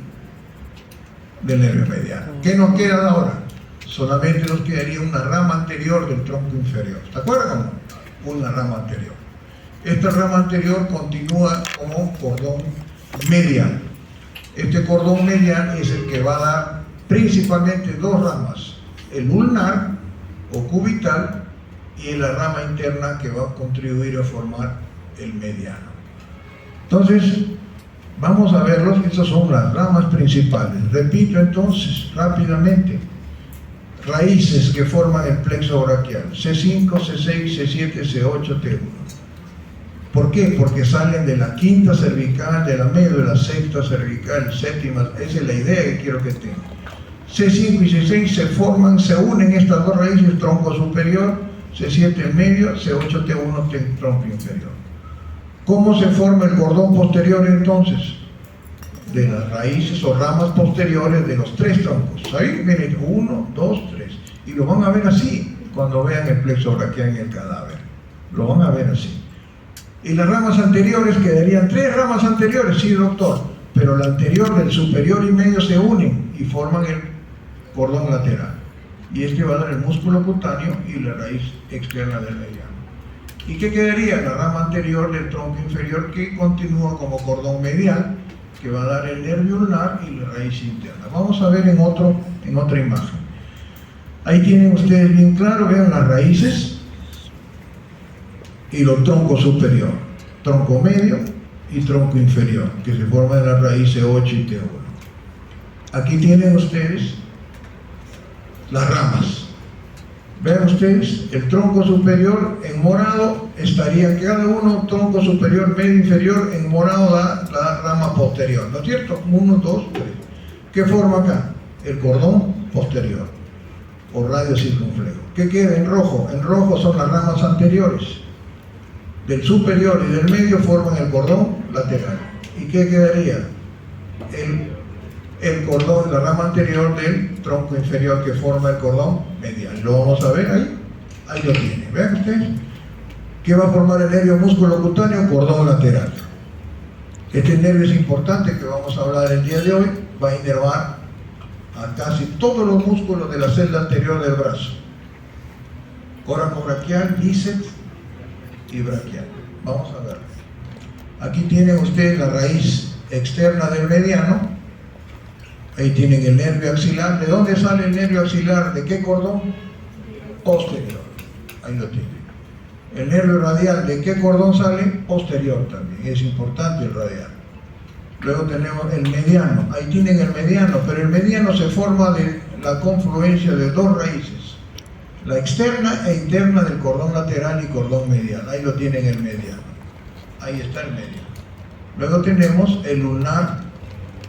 nervio mediano. ¿Qué nos queda ahora? Solamente nos quedaría una rama anterior del tronco inferior. ¿Se acuerdan? Una rama anterior. Esta rama anterior continúa como cordón mediano. Este cordón mediano es el que va a dar principalmente dos ramas, el ulnar o cubital y la rama interna que va a contribuir a formar el mediano. Entonces, vamos a verlos, estas son las ramas principales. Repito entonces, rápidamente, raíces que forman el plexo braquial, C5, C6, C7, C8, T1. ¿Por qué? Porque salen de la quinta cervical, de la médula, sexta cervical, séptima, esa es la idea que quiero que tengan. C5 y C6 se forman, se unen estas dos raíces, tronco superior, C7 en medio, C8, T1, tronco inferior. ¿Cómo se forma el cordón posterior entonces? De las raíces o ramas posteriores de los tres troncos. Ahí, miren, 1, 2, 3. Y lo van a ver así cuando vean el plexo braquial en el cadáver. Lo van a ver así. Y las ramas anteriores quedarían tres ramas anteriores, sí doctor, pero la anterior del superior y medio se unen y forman el cordón lateral. Y este va a dar el músculo cutáneo y la raíz externa del mediano. ¿Y qué quedaría? La rama anterior del tronco inferior que continúa como cordón medial, que va a dar el nervio ulnar y la raíz interna. Vamos a ver en otra imagen. Ahí tienen ustedes bien claro, vean las raíces y los troncos superior, tronco medio y tronco inferior, que se forman en las raíces 8 y T1. Aquí tienen ustedes las ramas. Vean ustedes, el tronco superior en morado estaría cada uno, tronco superior, medio, inferior, en morado la rama posterior, ¿no es cierto? 1, 2, 3. ¿Qué forma acá? El cordón posterior o radio circunflejo. ¿Qué queda en rojo? En rojo son las ramas anteriores. Del superior y del medio forman el cordón lateral. ¿Y qué quedaría? El cordón, la rama anterior del tronco inferior que forma el cordón medial. Lo vamos a ver ahí. Ahí lo tienen. ¿Ven ustedes? ¿Qué va a formar el nervio músculo cutáneo? Cordón lateral. Este nervio es importante que vamos a hablar el día de hoy. Va a inervar a casi todos los músculos de la celda anterior del brazo. Coracobraquial, bíceps y braquial. Vamos a ver. Aquí tienen ustedes la raíz externa del mediano. Ahí tienen el nervio axilar. ¿De dónde sale el nervio axilar? ¿De qué cordón? Posterior. Ahí lo tienen. El nervio radial, ¿de qué cordón sale? Posterior también. Es importante el radial. Luego tenemos el mediano. Ahí tienen el mediano, pero el mediano se forma de la confluencia de dos raíces. La externa e interna del cordón lateral y cordón medial. Ahí lo tienen el mediano. Ahí está el mediano. Luego tenemos el lunar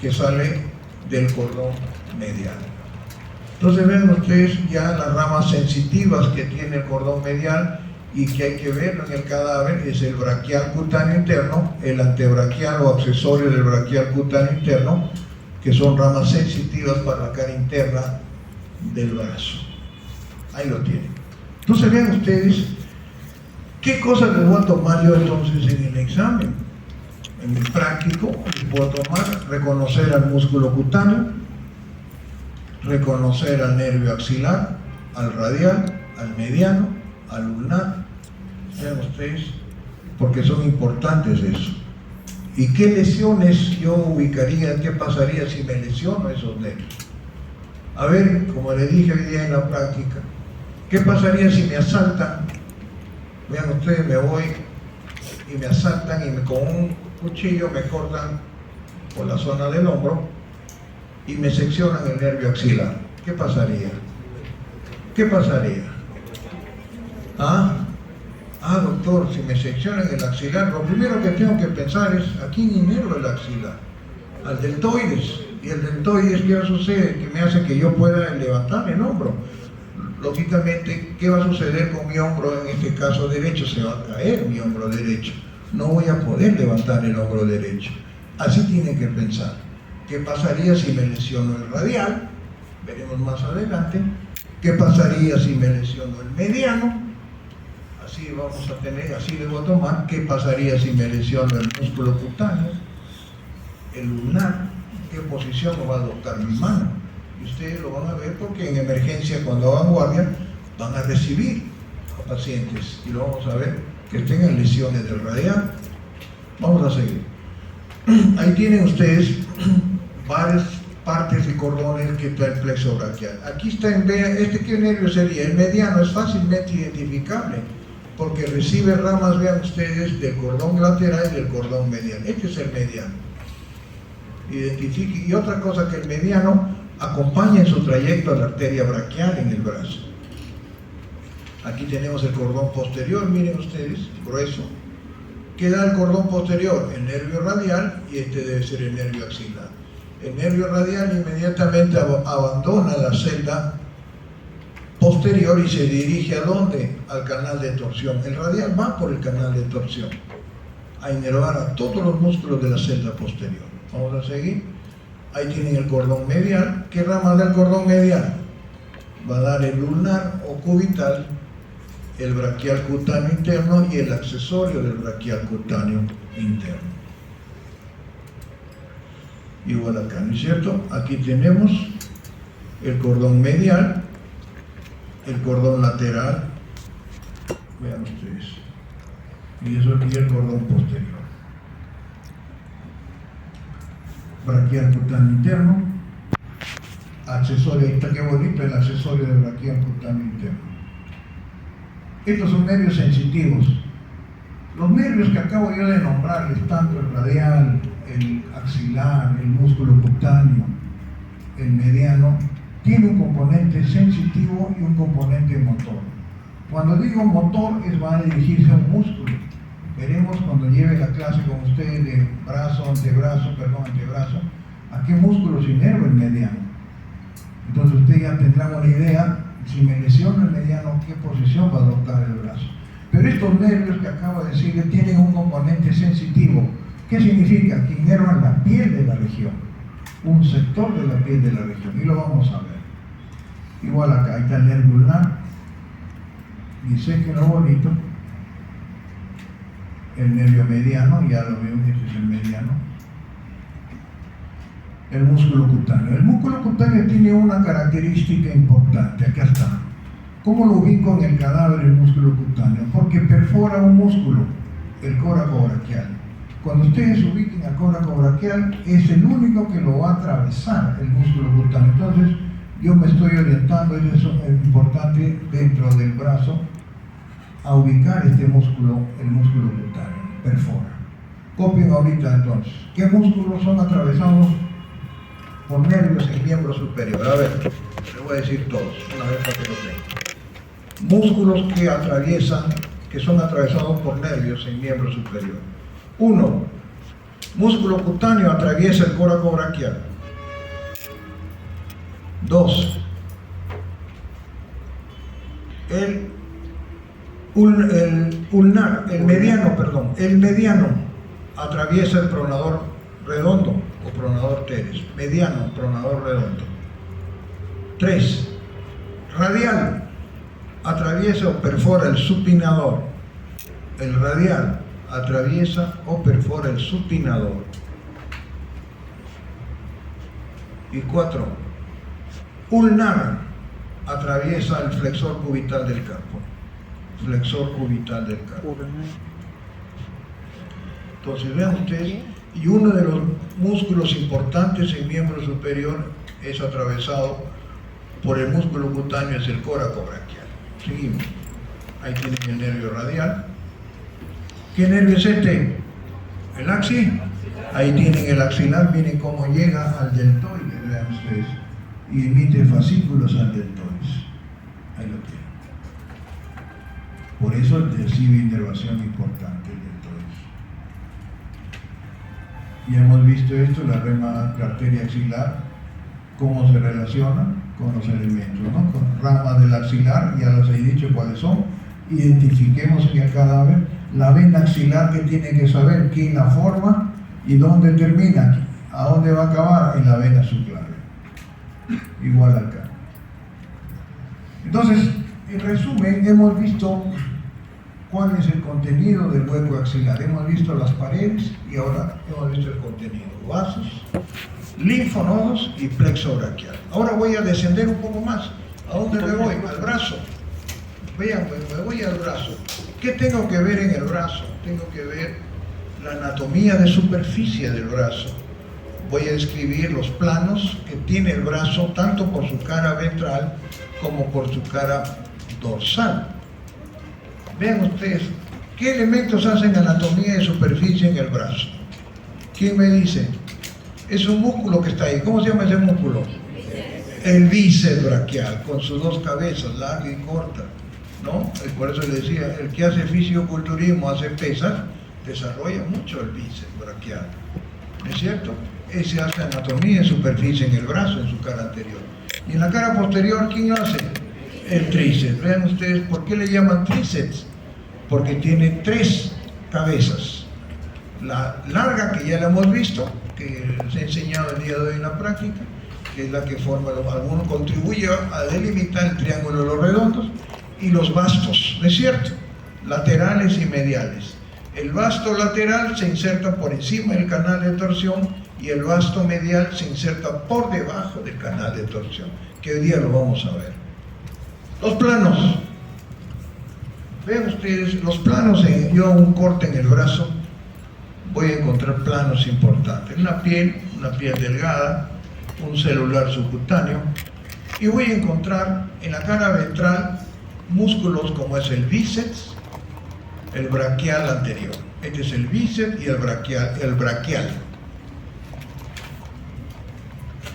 que sale del cordón mediano. Entonces ven ustedes ya las ramas sensitivas que tiene el cordón medial y que hay que verlo en el cadáver. Es el braquial cutáneo interno, el antebraquial o accesorio del braquial cutáneo interno, que son ramas sensitivas para la cara interna del brazo. Ahí lo tienen. Entonces vean ustedes qué cosas les voy a tomar yo entonces en el examen. En el práctico les puedo tomar reconocer al músculo cutáneo, reconocer al nervio axilar, al radial, al mediano, al ulnar. Vean ustedes, porque son importantes eso. ¿Y qué lesiones yo ubicaría? ¿Qué pasaría si me lesiono esos nervios? A ver, como les dije hoy día en la práctica, ¿qué pasaría si me asaltan? Vean ustedes, me voy y me asaltan y con un cuchillo me cortan por la zona del hombro y me seccionan el nervio axilar. ¿Qué pasaría? ¿Qué pasaría? Doctor, si me seccionan el axilar, lo primero que tengo que pensar es, ¿a quién innervo el axilar? Al deltoides. Y el deltoides, ¿qué sucede? Que me hace que yo pueda levantar el hombro. Lógicamente, ¿qué va a suceder con mi hombro? En este caso derecho, se va a caer mi hombro derecho. No voy a poder levantar el hombro derecho. Así tiene que pensar. ¿Qué pasaría si me lesiono el radial? Veremos más adelante. ¿Qué pasaría si me lesiono el mediano? Así vamos a tener, así les voy a tomar. ¿Qué pasaría si me lesiono el músculo cutáneo? El ulnar. ¿Qué posición va a adoptar mi mano? Y ustedes lo van a ver porque en emergencia, cuando hagan guardia, van a recibir a pacientes y lo vamos a ver que tengan lesiones del radial. Vamos a seguir. Ahí tienen ustedes varias partes y cordones que está el plexo braquial. Aquí está en B, ¿qué nervio sería? El mediano es fácilmente identificable porque recibe ramas, vean ustedes, del cordón lateral y del cordón mediano. Este es el mediano. Identifique. Y otra cosa, que el mediano acompaña en su trayecto a la arteria braquial en el brazo. Aquí tenemos el cordón posterior, miren ustedes, grueso. ¿Qué da el cordón posterior? El nervio radial, y este debe ser el nervio axilar. El nervio radial inmediatamente abandona la celda posterior y se dirige ¿a dónde? Al canal de torsión. El radial va por el canal de torsión a inervar a todos los músculos de la celda posterior. Vamos a seguir. Ahí tienen el cordón medial. ¿Qué rama da el cordón medial? Va a dar el ulnar o cubital, el braquial cutáneo interno y el accesorio del braquial cutáneo interno. Igual acá, ¿no es cierto? Aquí tenemos el cordón medial, el cordón lateral, vean ustedes, y eso aquí el cordón posterior. Braquial cutáneo interno, accesorio, ahí está qué bonito el accesorio del braquial cutáneo interno. Estos son nervios sensitivos. Los nervios que acabo yo de nombrarles, tanto el radial, el axilar, el músculo cutáneo, el mediano, tiene un componente sensitivo y un componente motor. Cuando digo motor, va a dirigirse a un músculo. Veremos cuando lleve la clase con ustedes de antebrazo, a qué músculo se inerva el mediano. Entonces ustedes ya tendrán una idea, si me lesiono el mediano, qué posición va a adoptar el brazo. Pero estos nervios que acabo de decir tienen un componente sensitivo. ¿Qué significa? Que inervan la piel de la región, un sector de la piel de la región, y lo vamos a ver. Igual acá, ahí está el nervio ulnar, y sé que lo bonito, el nervio mediano, ya lo veo, este es el mediano, el músculo cutáneo. El músculo cutáneo tiene una característica importante, acá está. ¿Cómo lo ubico en el cadáver el músculo cutáneo? Porque perfora un músculo, el coracobraquial. Cuando ustedes ubiquen al coracobraquial, es el único que lo va a atravesar el músculo cutáneo. Entonces, yo me estoy orientando, eso es importante dentro del brazo, a ubicar este músculo, el músculo cutáneo, perfora. Copien ahorita entonces. ¿Qué músculos son atravesados por nervios en miembro superior? A ver, les voy a decir todos, una vez para que lo tengan. Músculos que son atravesados por nervios en miembro superior. 1. Músculo cutáneo atraviesa el coraco braquial. 2. El mediano atraviesa el pronador redondo o pronador teres. Mediano, pronador redondo. 3. Radial atraviesa o perfora el supinador. El radial atraviesa o perfora el supinador. Y 4. Ulnar atraviesa el flexor cubital del carpo. Flexor cubital del carpo. Entonces vean ustedes, y uno de los músculos importantes en miembro superior es atravesado por el músculo cutáneo, es el coraco braquial. Seguimos. Ahí tienen el nervio radial. ¿Qué nervio es este? ¿El axi? Ahí tienen el axilar, miren cómo llega al deltoide, vean ustedes, y emite fascículos al deltoide. Ahí lo tienen. Por eso recibe inervación importante el deltoide. Ya hemos visto esto, la arteria axilar, cómo se relaciona con los elementos, ¿no? Con ramas del axilar, ya les he dicho cuáles son. Identifiquemos en el cadáver la vena axilar, que tiene que saber quién la forma y dónde termina, a dónde va a acabar, en la vena subclavia. Igual acá. Entonces, en resumen, hemos visto cuál es el contenido del hueco axilar. Hemos visto las paredes y ahora hemos visto el contenido. Vasos, linfonodos y plexo braquial. Ahora voy a descender un poco más. ¿A dónde me voy? Al brazo. Vean, me voy al brazo. ¿Qué tengo que ver en el brazo? Tengo que ver la anatomía de superficie del brazo. Voy a describir los planos que tiene el brazo, tanto por su cara ventral como por su cara dorsal. Vean ustedes, ¿qué elementos hacen anatomía de superficie en el brazo? ¿Quién me dice? Es un músculo que está ahí. ¿Cómo se llama ese músculo? El bíceps braquial, con sus dos cabezas, larga y corta, ¿no? Por eso le decía, el que hace fisiculturismo, hace pesas, desarrolla mucho el bíceps braquial, ¿no es cierto? Ese hace anatomía de superficie en el brazo, en su cara anterior. Y en la cara posterior, ¿quién lo hace? El tríceps. Vean ustedes, ¿por qué le llaman tríceps? Porque tiene 3 cabezas. La larga, que ya la hemos visto, que les he enseñado el día de hoy en la práctica, que es la que forma, algunos contribuye a delimitar el triángulo de los redondos, y los bastos, ¿no es cierto? Laterales y mediales. El basto lateral se inserta por encima del canal de torsión y el basto medial se inserta por debajo del canal de torsión, que hoy día lo vamos a ver. Los planos. Vean ustedes, los planos, yo un corte en el brazo, voy a encontrar planos importantes. Una piel delgada, un celular subcutáneo, y voy a encontrar en la cara ventral músculos como es el bíceps, el braquial anterior. Este es el bíceps y el braquial.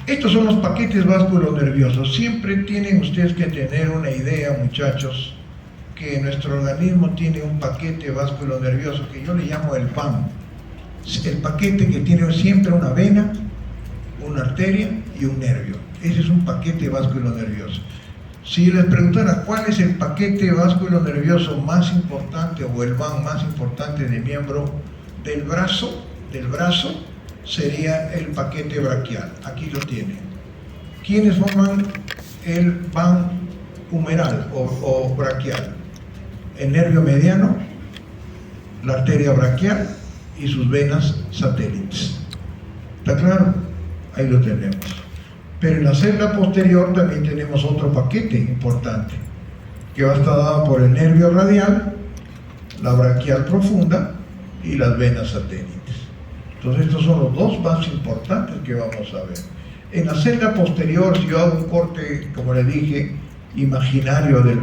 Estos son los paquetes vasculonerviosos. Siempre tienen ustedes que tener una idea, muchachos, que nuestro organismo tiene un paquete vasculonervioso que yo le llamo el PAM. El paquete que tiene siempre una vena, una arteria y un nervio. Ese es un paquete vasculonervioso. Si les preguntara cuál es el paquete vasculonervioso más importante o el VAN más importante de miembro del brazo, sería el paquete braquial. Aquí lo tienen. ¿Quiénes forman el VAN humeral o braquial? El nervio mediano, la arteria braquial y sus venas satélites. ¿Está claro? Ahí lo tenemos. Pero en la celda posterior también tenemos otro paquete importante, que va a estar dado por el nervio radial, la braquial profunda y las venas satélites. Entonces estos son los 2 más importantes que vamos a ver. En la celda posterior, si yo hago un corte, como les dije, imaginario del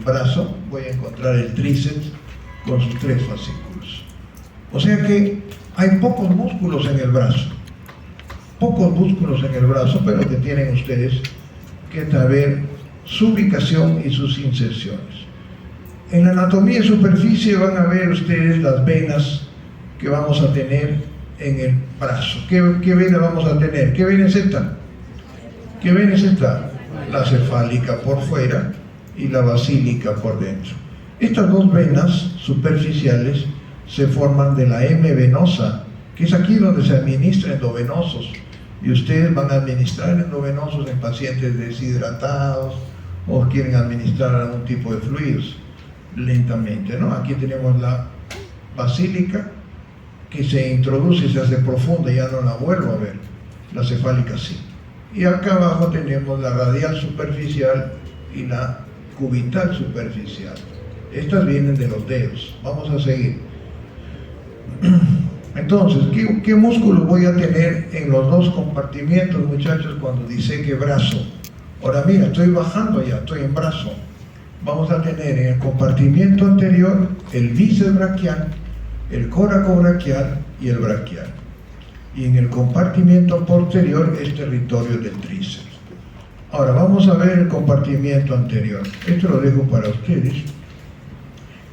brazo, voy a encontrar el tríceps con sus 3 fascículos. O sea que hay pocos músculos en el brazo. Pero que tienen ustedes que saber su ubicación y sus inserciones. En la anatomía de superficie van a ver ustedes las venas que vamos a tener en el brazo. ¿Qué vena vamos a tener? ¿Qué vena es esta? ¿Qué vena es esta? La cefálica por fuera y la basílica por dentro. Estas dos venas superficiales se forman de la M venosa, que es aquí donde se administra endovenosos, y ustedes van a administrar endovenosos en pacientes deshidratados o quieren administrar algún tipo de fluidos lentamente, ¿no? Aquí tenemos la basílica que se introduce, se hace profunda, ya no la vuelvo a ver, la cefálica sí. Y acá abajo tenemos la radial superficial y la cubital superficial. Estas vienen de los dedos. Vamos a seguir. Entonces, ¿qué músculos voy a tener en los dos compartimientos, muchachos, cuando diseque brazo? Ahora mira, estoy bajando ya, estoy en brazo. Vamos a tener en el compartimiento anterior el bíceps braquial, el coracobraquial y el braquial. Y en el compartimiento posterior es territorio del tríceps. Ahora vamos a ver el compartimiento anterior. Esto lo dejo para ustedes.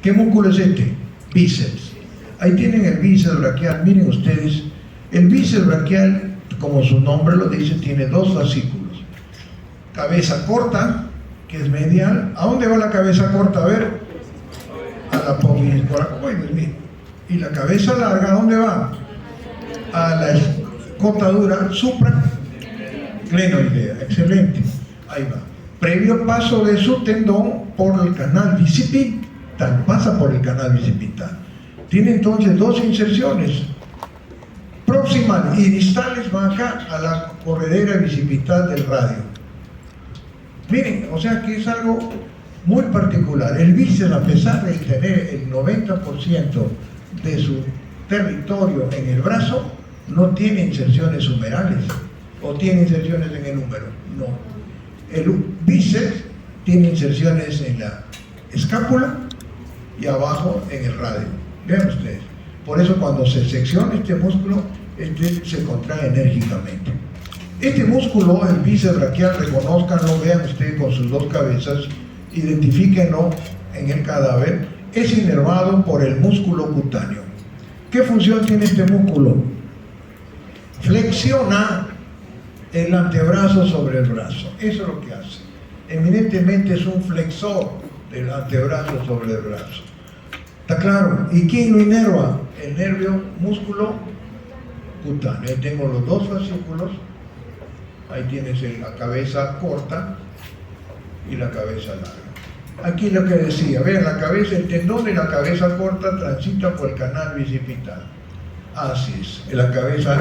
¿Qué músculo es este? Bíceps. Ahí tienen el bíceps braquial. Miren ustedes, el bíceps braquial, como su nombre lo dice, tiene dos fascículos. Cabeza corta, que es medial. ¿A dónde va la cabeza corta? A ver, a la apófisis coracoides, miren. Y la cabeza larga, ¿a dónde va? A la cortadura supraclenoidea. Excelente. Ahí va. Previo paso de su tendón por el canal bicipital. Pasa por el canal bicipital. Tiene entonces dos inserciones. Proximal y distales van acá a la corredera bicipital del radio. Miren, o sea que es algo muy particular. El bíceps, a pesar de tener el 90% de su territorio en el brazo, no tiene inserciones humerales. ¿O tiene inserciones en el húmero? No. El bíceps tiene inserciones en la escápula y abajo en el radio. Vean ustedes. Por eso cuando se secciona este músculo, se contrae enérgicamente. Este músculo, el bíceps braquial, reconózcanlo, vean ustedes con sus dos cabezas, identifíquenlo en el cadáver, es inervado por el músculo cutáneo. ¿Qué función tiene este músculo? Flexiona el antebrazo sobre el brazo. Eso es lo que hace. Eminentemente es un flexor del antebrazo sobre el brazo. ¿Está claro? ¿Y quién lo inerva? El nervio músculo cutáneo. Ahí tengo los dos fascículos. Ahí tienes la cabeza corta y la cabeza larga. Aquí lo que decía, vean, la cabeza, el tendón de la cabeza corta transita por el canal bicipital. Así es, la cabeza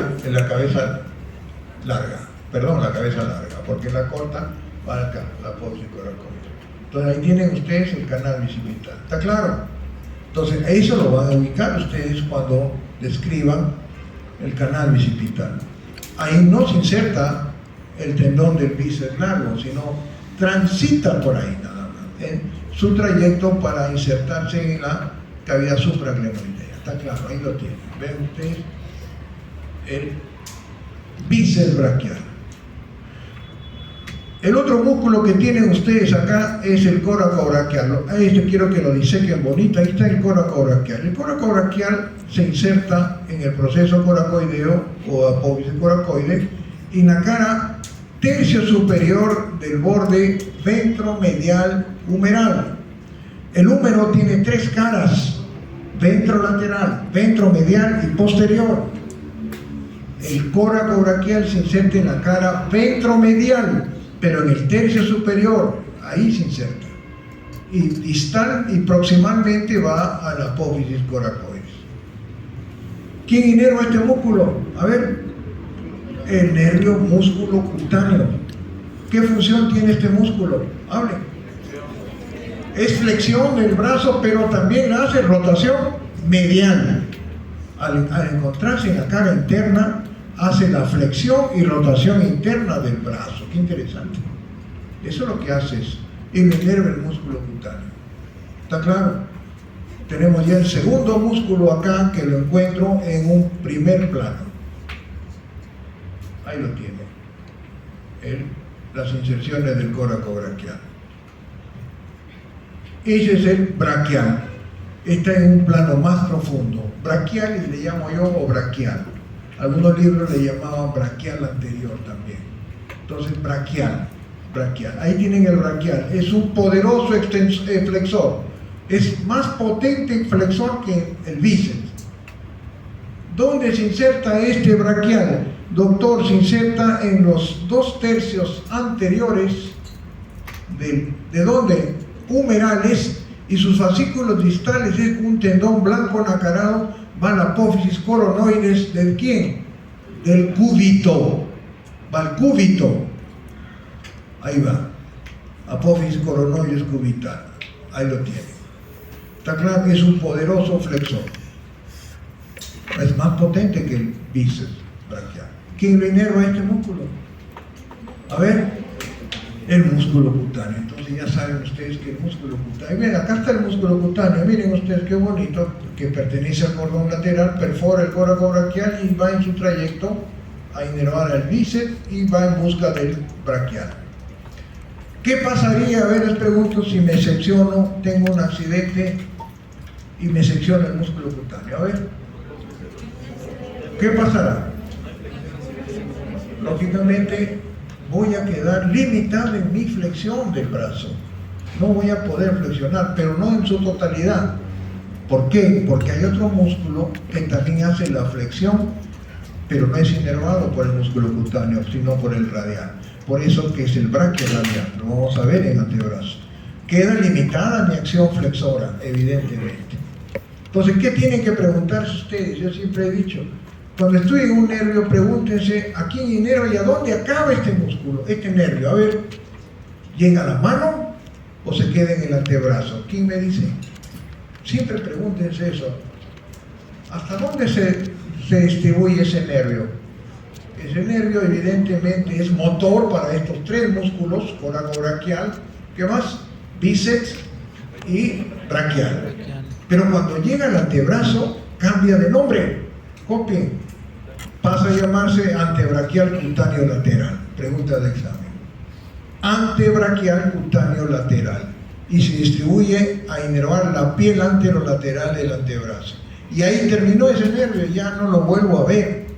larga, porque la corta va acá, la apófisis coracoide. Entonces ahí tienen ustedes el canal bicipital. ¿Está claro? Entonces eso lo van a ubicar ustedes cuando describan el canal bicipital. Ahí no se inserta el tendón del bíceps largo, sino transita por ahí nada más, en su trayecto para insertarse en la cavidad supraclenoidea. Está claro, ahí lo tienen. Ven ustedes el bíceps braquial. El otro músculo que tienen ustedes acá es el coracobraquial. Este quiero que lo disequen bonito. Ahí está el coracobraquial. El coracobraquial se inserta en el proceso coracoideo o apófisis coracoide en la cara tercio superior del borde ventromedial humeral. El húmero tiene tres caras: ventrolateral, ventromedial y posterior. El coracobraquial se inserta en la cara ventromedial, pero en el tercio superior, ahí se inserta. Y distal y proximalmente va a la apófisis coracoides. ¿Quién inerva este músculo? A ver, el nervio músculo cutáneo. ¿Qué función tiene este músculo? Hable. Es flexión del brazo, pero también hace rotación medial. Al encontrarse en la cara interna, hace la flexión y rotación interna del brazo. Qué interesante. Eso es lo que hace, inerva el músculo cutáneo. ¿Está claro? Tenemos ya el segundo músculo acá, que lo encuentro en un primer plano. Ahí lo tiene. Las inserciones del coracobraquial. Ese es el braquial. está en un plano más profundo. Braquial le llamo yo, o braquial. Algunos libros le llamaban braquial anterior también. Entonces, braquial. Ahí tienen el braquial. Es un poderoso flexor. Es más potente flexor que el bíceps. ¿Dónde se inserta este braquial? Doctor, se inserta en los 2/3 anteriores ¿de dónde? Humerales, y sus fascículos distales es un tendón blanco nacarado, va a la apófisis coronoides ¿del quién? Del cúbito. Va al cúbito. Ahí va. Apófisis coronoides cubital. Ahí lo tiene. Está claro que es un poderoso flexor. Es más potente que el bíceps braquial. ¿Quién lo inerva este músculo? A ver, el músculo cutáneo. Entonces ya saben ustedes que el músculo cutáneo, miren, acá está el músculo cutáneo, miren ustedes qué bonito, que pertenece al cordón lateral, perfora el coraco braquial y va en su trayecto a inervar al bíceps y va en busca del braquial. ¿Qué pasaría? A ver, les pregunto, si me secciono, tengo un accidente y me secciono el músculo cutáneo. A ver, ¿qué pasará? Lógicamente voy a quedar limitado en mi flexión del brazo. No voy a poder flexionar, pero no en su totalidad. ¿Por qué? Porque hay otro músculo que también hace la flexión, pero no es inervado por el músculo cutáneo, sino por el radial. Por eso que es el braquioradial, lo vamos a ver en antebrazo. Queda limitada mi acción flexora, evidentemente. Entonces, ¿qué tienen que preguntarse ustedes? Yo siempre he dicho, cuando estoy en un nervio, pregúntense a quién inerva y a dónde acaba este músculo, este nervio. A ver, ¿llega a la mano o se queda en el antebrazo? ¿Quién me dice? Siempre pregúntense eso. ¿Hasta dónde se distribuye ese nervio? Ese nervio evidentemente es motor para estos tres músculos, coracobraquial, ¿qué más? Bíceps y braquial. Pero cuando llega al antebrazo, cambia de nombre. Copien. Pasa a llamarse antebraquial cutáneo lateral. Pregunta de examen. Antebraquial cutáneo lateral. Y se distribuye a inervar la piel anterolateral del antebrazo. Y ahí terminó ese nervio, ya no lo vuelvo a ver.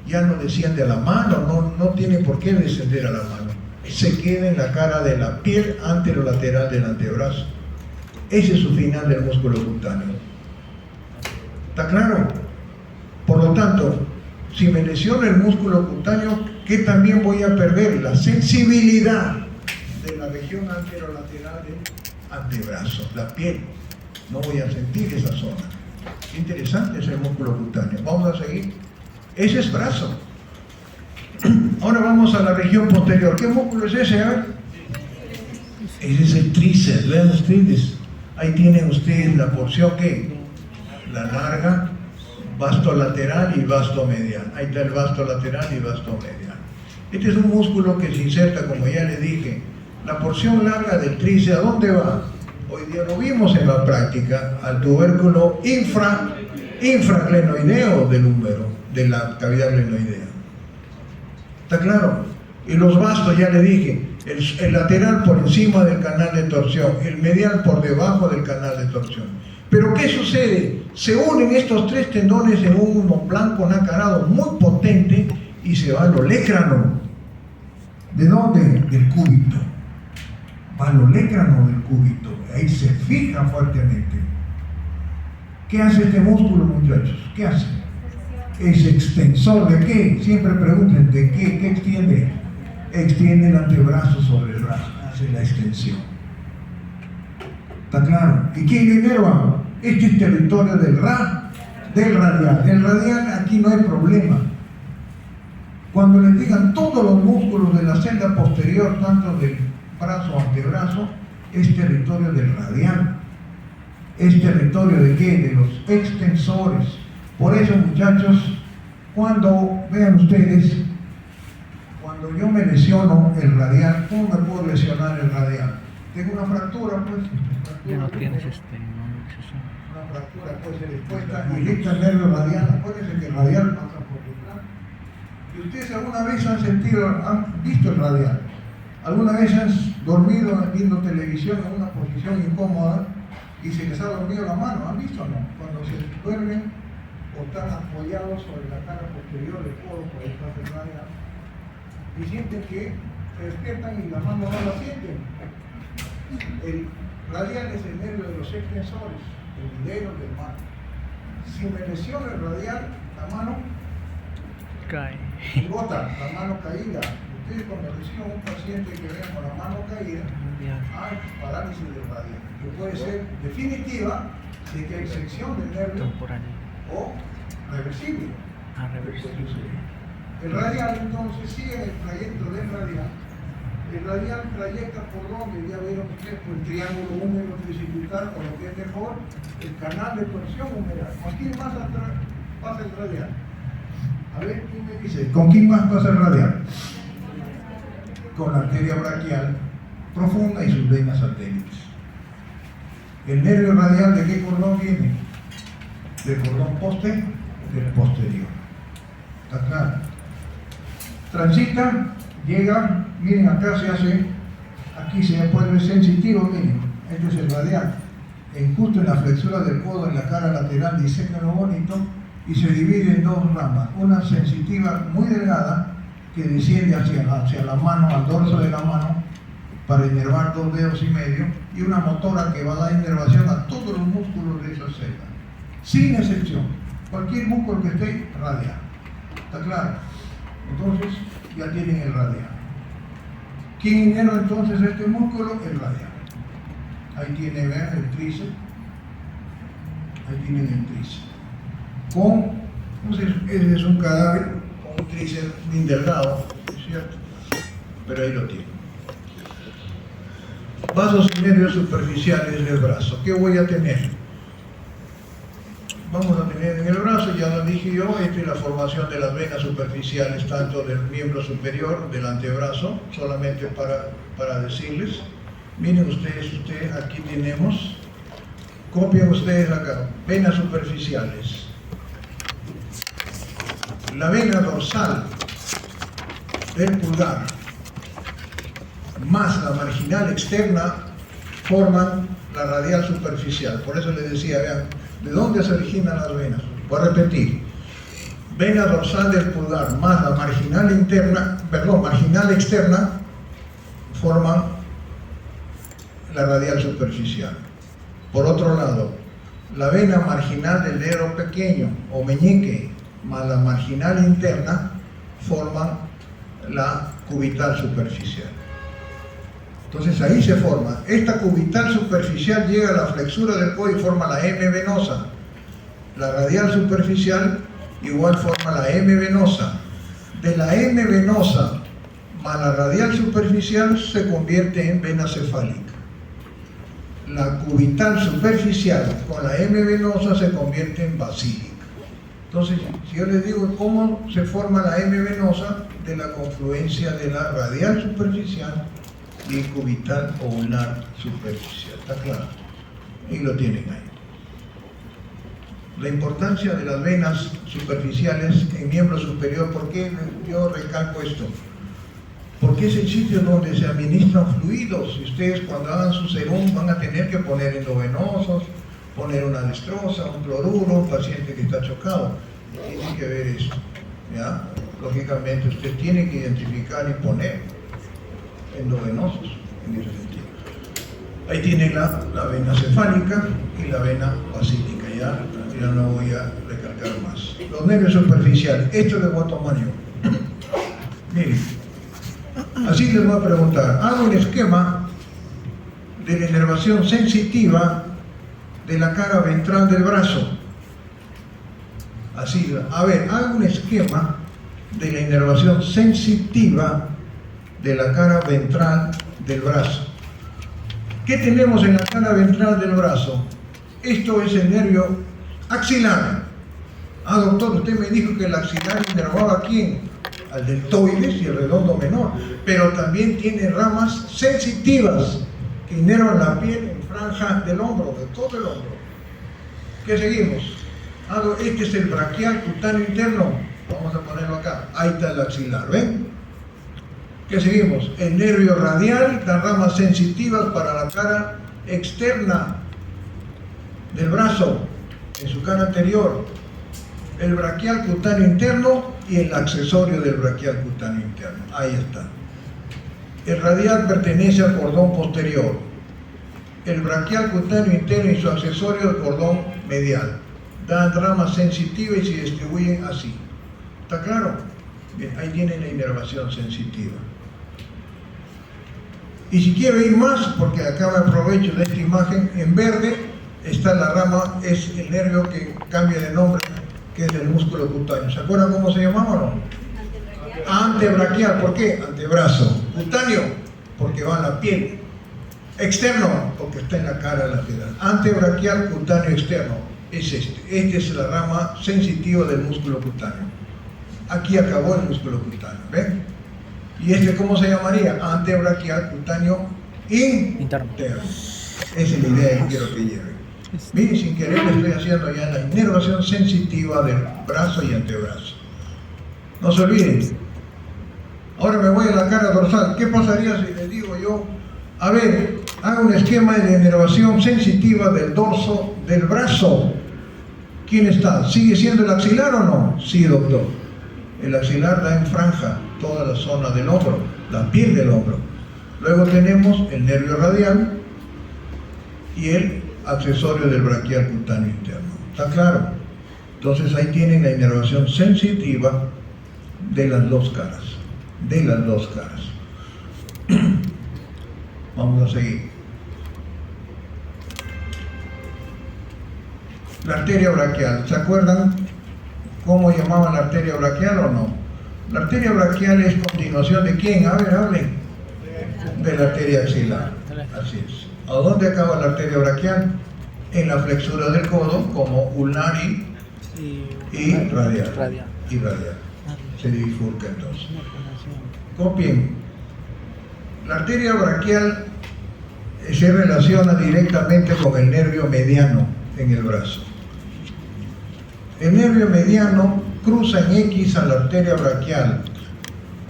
Ya no desciende a la mano, no tiene por qué descender a la mano. Se queda en la cara de la piel anterolateral del antebrazo. Ese es su final del músculo cutáneo. ¿Está claro? Por lo tanto, si me lesiono el músculo cutáneo, ¿qué también voy a perder? La sensibilidad de la región anterolateral del antebrazo, la piel. No voy a sentir esa zona. Qué interesante es el músculo cutáneo. Vamos a seguir. Ese es brazo. Ahora vamos a la región posterior. ¿Qué músculo es ese? A ver. Ese es el tríceps. Vean ustedes. Ahí tienen ustedes la porción que la larga, vasto lateral y vasto medial. Ahí está el vasto lateral y vasto medial. Este es un músculo que se inserta, como ya les dije. La porción larga del tríceps, ¿a dónde va? Hoy día lo vimos en la práctica, al tubérculo infraglenoideo del húmero, de la cavidad glenoidea. ¿Está claro? Y los vastos, ya le dije, el lateral por encima del canal de torsión, el medial por debajo del canal de torsión. Pero ¿qué sucede? Se unen estos tres tendones en uno blanco nacarado muy potente y se va al olecrano. ¿De dónde? Del cúbito. Va al olecrano del cúbito. Ahí se fija fuertemente. ¿Qué hace este músculo, muchachos? ¿Qué hace? ¿Es extensor de qué? Siempre pregunten, ¿de qué? ¿Qué extiende? Extiende el antebrazo sobre el brazo, hace la extensión. ¿Está claro? ¿Y quién lo inerva? Este es territorio del radial. El radial, aquí no hay problema. Cuando les digan todos los músculos de la celda posterior, tanto del brazo o antebrazo, es territorio del radial. ¿Es territorio de qué? De los extensores. Por eso, muchachos, cuando, vean ustedes, cuando yo me lesiono el radial, ¿cómo me puedo lesionar el radial? Tengo una fractura, pues. Ya no tienes Una fractura puede ser expuesta y dicta el nervio radial. Acuérdense que el radial pasa por detrás. Y ustedes alguna vez han visto el radial. ¿Alguna vez han dormido viendo televisión en una posición incómoda? y se les ha dormido la mano, ¿han visto o no? Cuando se duermen o están apoyados sobre la cara posterior del codo, por ahí pasa el radial, y sienten que se despiertan y la mano no la sienten. El radial es el nervio de los extensores, el dedo del mano. Si me lesiona el radial, la mano cae. bota, la mano caída. Ustedes cuando reciben un paciente que venga con la mano caída, hay parálisis del radial, que puede ser definitiva, si hay sección del nervio, Temporal. o reversible. Reversible. El radial entonces sigue el trayecto del radial. El radial trayecta por donde, ya vieron ustedes, por el triángulo húmero tricipital, o lo que es mejor, el canal de torsión humeral. ¿Con quién más atrás pasa el radial? A ver, ¿quién me dice? ¿Con quién más pasa el radial? Con la arteria braquial profunda y sus venas satélites. ¿El nervio radial de qué cordón viene? Del cordón del posterior. ¿Está claro? Transita, llega, miren acá se hace, aquí se puede ver sensitivo, miren, este es el radial. Justo en la flexura del codo, en la cara lateral, disécalo bonito, y se divide en dos ramas. Una sensitiva muy delgada, que desciende hacia la mano, al dorso de la mano, para inervar 2 dedos y medio, y una motora que va a dar inervación a todos los músculos de esa celda, sin excepción. Cualquier músculo que esté radial. ¿Está claro? Entonces, ya tienen el radial. ¿Quién inerva entonces este músculo? El radial. Ahí tiene, vean, el tríceps. Ahí tienen el tríceps. Ese es un cadáver con un tríceps bien delgado, ¿es cierto? Pero ahí lo tienen. Vasos y nervios superficiales del brazo. ¿Qué voy a tener? Vamos a tener en el brazo, ya lo dije yo, esta es la formación de las venas superficiales, tanto del miembro superior, del antebrazo, solamente para decirles. Miren ustedes, aquí tenemos, copien ustedes acá, venas superficiales. La vena dorsal del pulgar más la marginal externa forman la radial superficial. Por eso les decía, vean, ¿de dónde se originan las venas? Voy a repetir. Vena dorsal del pulgar más la marginal externa forman la radial superficial. Por otro lado, la vena marginal del dedo pequeño o meñique más la marginal interna forman la cubital superficial. Entonces ahí se forma. Esta cubital superficial llega a la flexura del codo y forma la M venosa. La radial superficial igual forma la M venosa. De la M venosa más la radial superficial se convierte en vena cefálica. La cubital superficial con la M venosa se convierte en basílica. Entonces, si yo les digo cómo se forma la M venosa, de la confluencia de la radial superficial y cubital o unar superficial. ¿Está claro? Y lo tienen ahí. La importancia de las venas superficiales en miembro superior. ¿Por qué yo recalco esto? Porque es el sitio donde se administran fluidos. Y ustedes cuando hagan su serum van a tener que poner endovenosos, poner una destroza, un cloruro, un paciente que está chocado. Tienen que ver esto, ¿ya? Lógicamente usted tiene que identificar y poner endovenosos en ese sentido. Ahí tiene la vena cefálica y la vena basílica, ya no voy a recalcar más. Los nervios superficiales, esto les voy a tomar yo. Miren, así les voy a preguntar, hago un esquema de la inervación sensitiva de la cara ventral del brazo. Así, a ver, hago un esquema de la inervación sensitiva de la cara ventral del brazo. ¿Qué tenemos en la cara ventral del brazo? Esto es el nervio axilar. Ah, doctor, usted me dijo que el axilar inervaba ¿a quién? Al deltoides y el redondo menor, pero también tiene ramas sensitivas que inervan la piel en franja del hombro, de todo el hombro. ¿Qué seguimos? Ah, este es el braquial cutáneo interno. Vamos a ponerlo acá. Ahí está el axilar, ¿ven? ¿Qué seguimos? El nervio radial, las ramas sensitivas para la cara externa del brazo, en su cara anterior, el braquial cutáneo interno y el accesorio del braquial cutáneo interno. Ahí está. El radial pertenece al cordón posterior. El braquial cutáneo interno y su accesorio al cordón medial. Dan ramas sensitivas y se distribuyen así. ¿Está claro? Bien, ahí tienen la inervación sensitiva. Y si quiero ir más, porque acá me aprovecho de esta imagen, en verde está la rama, es el nervio que cambia de nombre, que es del músculo cutáneo. ¿Se acuerdan cómo se llamaba o no? Antebraquial. ¿Por qué? Antebrazo. Cutáneo, porque va en la piel. Externo, porque está en la cara lateral. Antebraquial, cutáneo externo. Es este. Esta es la rama sensitiva del músculo cutáneo. Aquí acabó el músculo cutáneo. ¿Ven? ¿Y este cómo se llamaría? Antebraquial, cutáneo interno. Esa es la idea que quiero que lleven. Miren, sin querer le estoy haciendo ya la inervación sensitiva del brazo y antebrazo. No se olviden. Ahora me voy a la cara dorsal. ¿Qué pasaría si les digo yo? A ver, haga un esquema de inervación sensitiva del dorso del brazo. ¿Quién está? ¿Sigue siendo el axilar o no? Sí, doctor. El axilar da en franja toda la zona del hombro, la piel del hombro. Luego tenemos el nervio radial y el accesorio del braquial cutáneo interno. ¿Está claro? Entonces ahí tienen la inervación sensitiva de las dos caras. De las dos caras. Vamos a seguir. La arteria braquial. ¿Se acuerdan cómo llamaban la arteria braquial o no? La arteria braquial es continuación de ¿quién? A ver, hablen. De la arteria axilar. Así es. ¿A dónde acaba la arteria braquial? En la flexura del codo, como ulnar y radial. Y radial. Se bifurca entonces. Copien. La arteria braquial se relaciona directamente con el nervio mediano en el brazo. El nervio mediano cruza en X a la arteria braquial.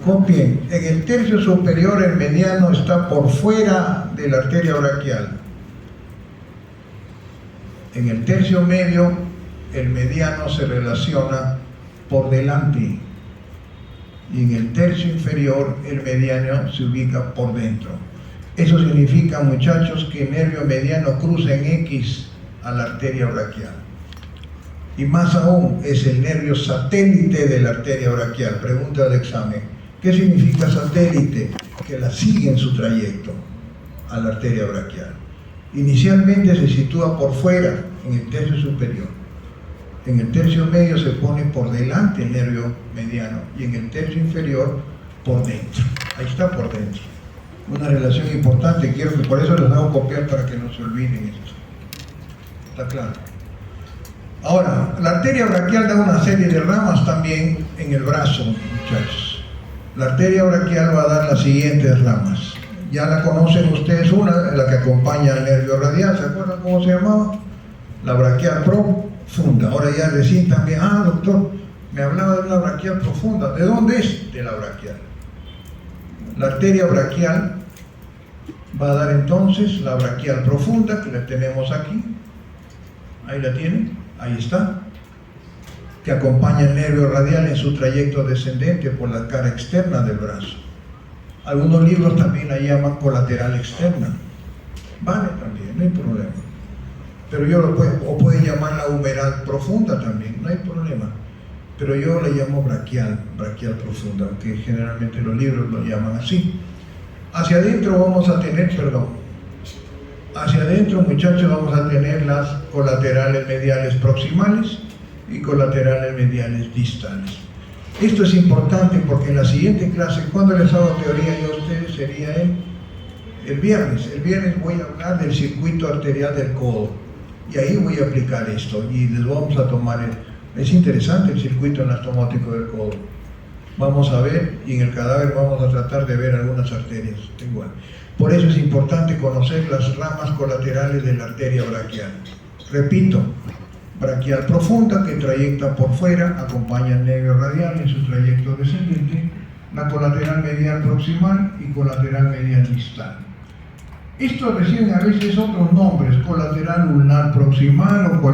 Copien, en el tercio superior el mediano está por fuera de la arteria braquial. En el tercio medio el mediano se relaciona por delante. Y en el tercio inferior el mediano se ubica por dentro. Eso significa, muchachos, que el nervio mediano cruza en X a la arteria braquial. Y más aún, es el nervio satélite de la arteria braquial. Pregunta del examen. ¿Qué significa satélite? Que la sigue en su trayecto a la arteria braquial. Inicialmente se sitúa por fuera, en el tercio superior. En el tercio medio se pone por delante el nervio mediano y en el tercio inferior por dentro. Ahí está por dentro. Una relación importante, quiero que por eso les hago copiar para que no se olviden esto. ¿Está claro? Ahora, la arteria braquial da una serie de ramas también en el brazo, muchachos. La arteria braquial va a dar las siguientes ramas. Ya la conocen ustedes, una, la que acompaña al nervio radial, ¿se acuerdan cómo se llamaba? La braquial profunda. Ahora ya recién también, doctor, me hablaba de una braquial profunda. ¿De dónde es? De la braquial. La arteria braquial va a dar entonces la braquial profunda, que la tenemos aquí. Ahí la tienen, ahí está. Que acompaña el nervio radial en su trayecto descendente por la cara externa del brazo. Algunos libros también la llaman colateral externa. Vale también, no hay problema. Pero yo o pueden llamarla humeral profunda también, no hay problema. Pero yo la llamo braquial profunda, aunque generalmente los libros lo llaman así. Hacia adentro vamos a tener, hacia adentro, muchachos, vamos a tener las colaterales mediales proximales y colaterales mediales distales. Esto es importante porque en la siguiente clase, cuando les hago teoría yo a ustedes, sería el viernes. El viernes voy a hablar del circuito arterial del codo y ahí voy a aplicar esto y les vamos a tomar es interesante el circuito anastomótico del codo. Vamos a ver y en el cadáver vamos a tratar de ver algunas arterias igual. Por eso es importante conocer las ramas colaterales de la arteria braquial. Repito, braquial profunda que trayecta por fuera, acompaña el nervio radial en su trayecto descendente, la colateral medial proximal y colateral medial distal. Estos reciben a veces otros nombres, colateral ulnar proximal o colateral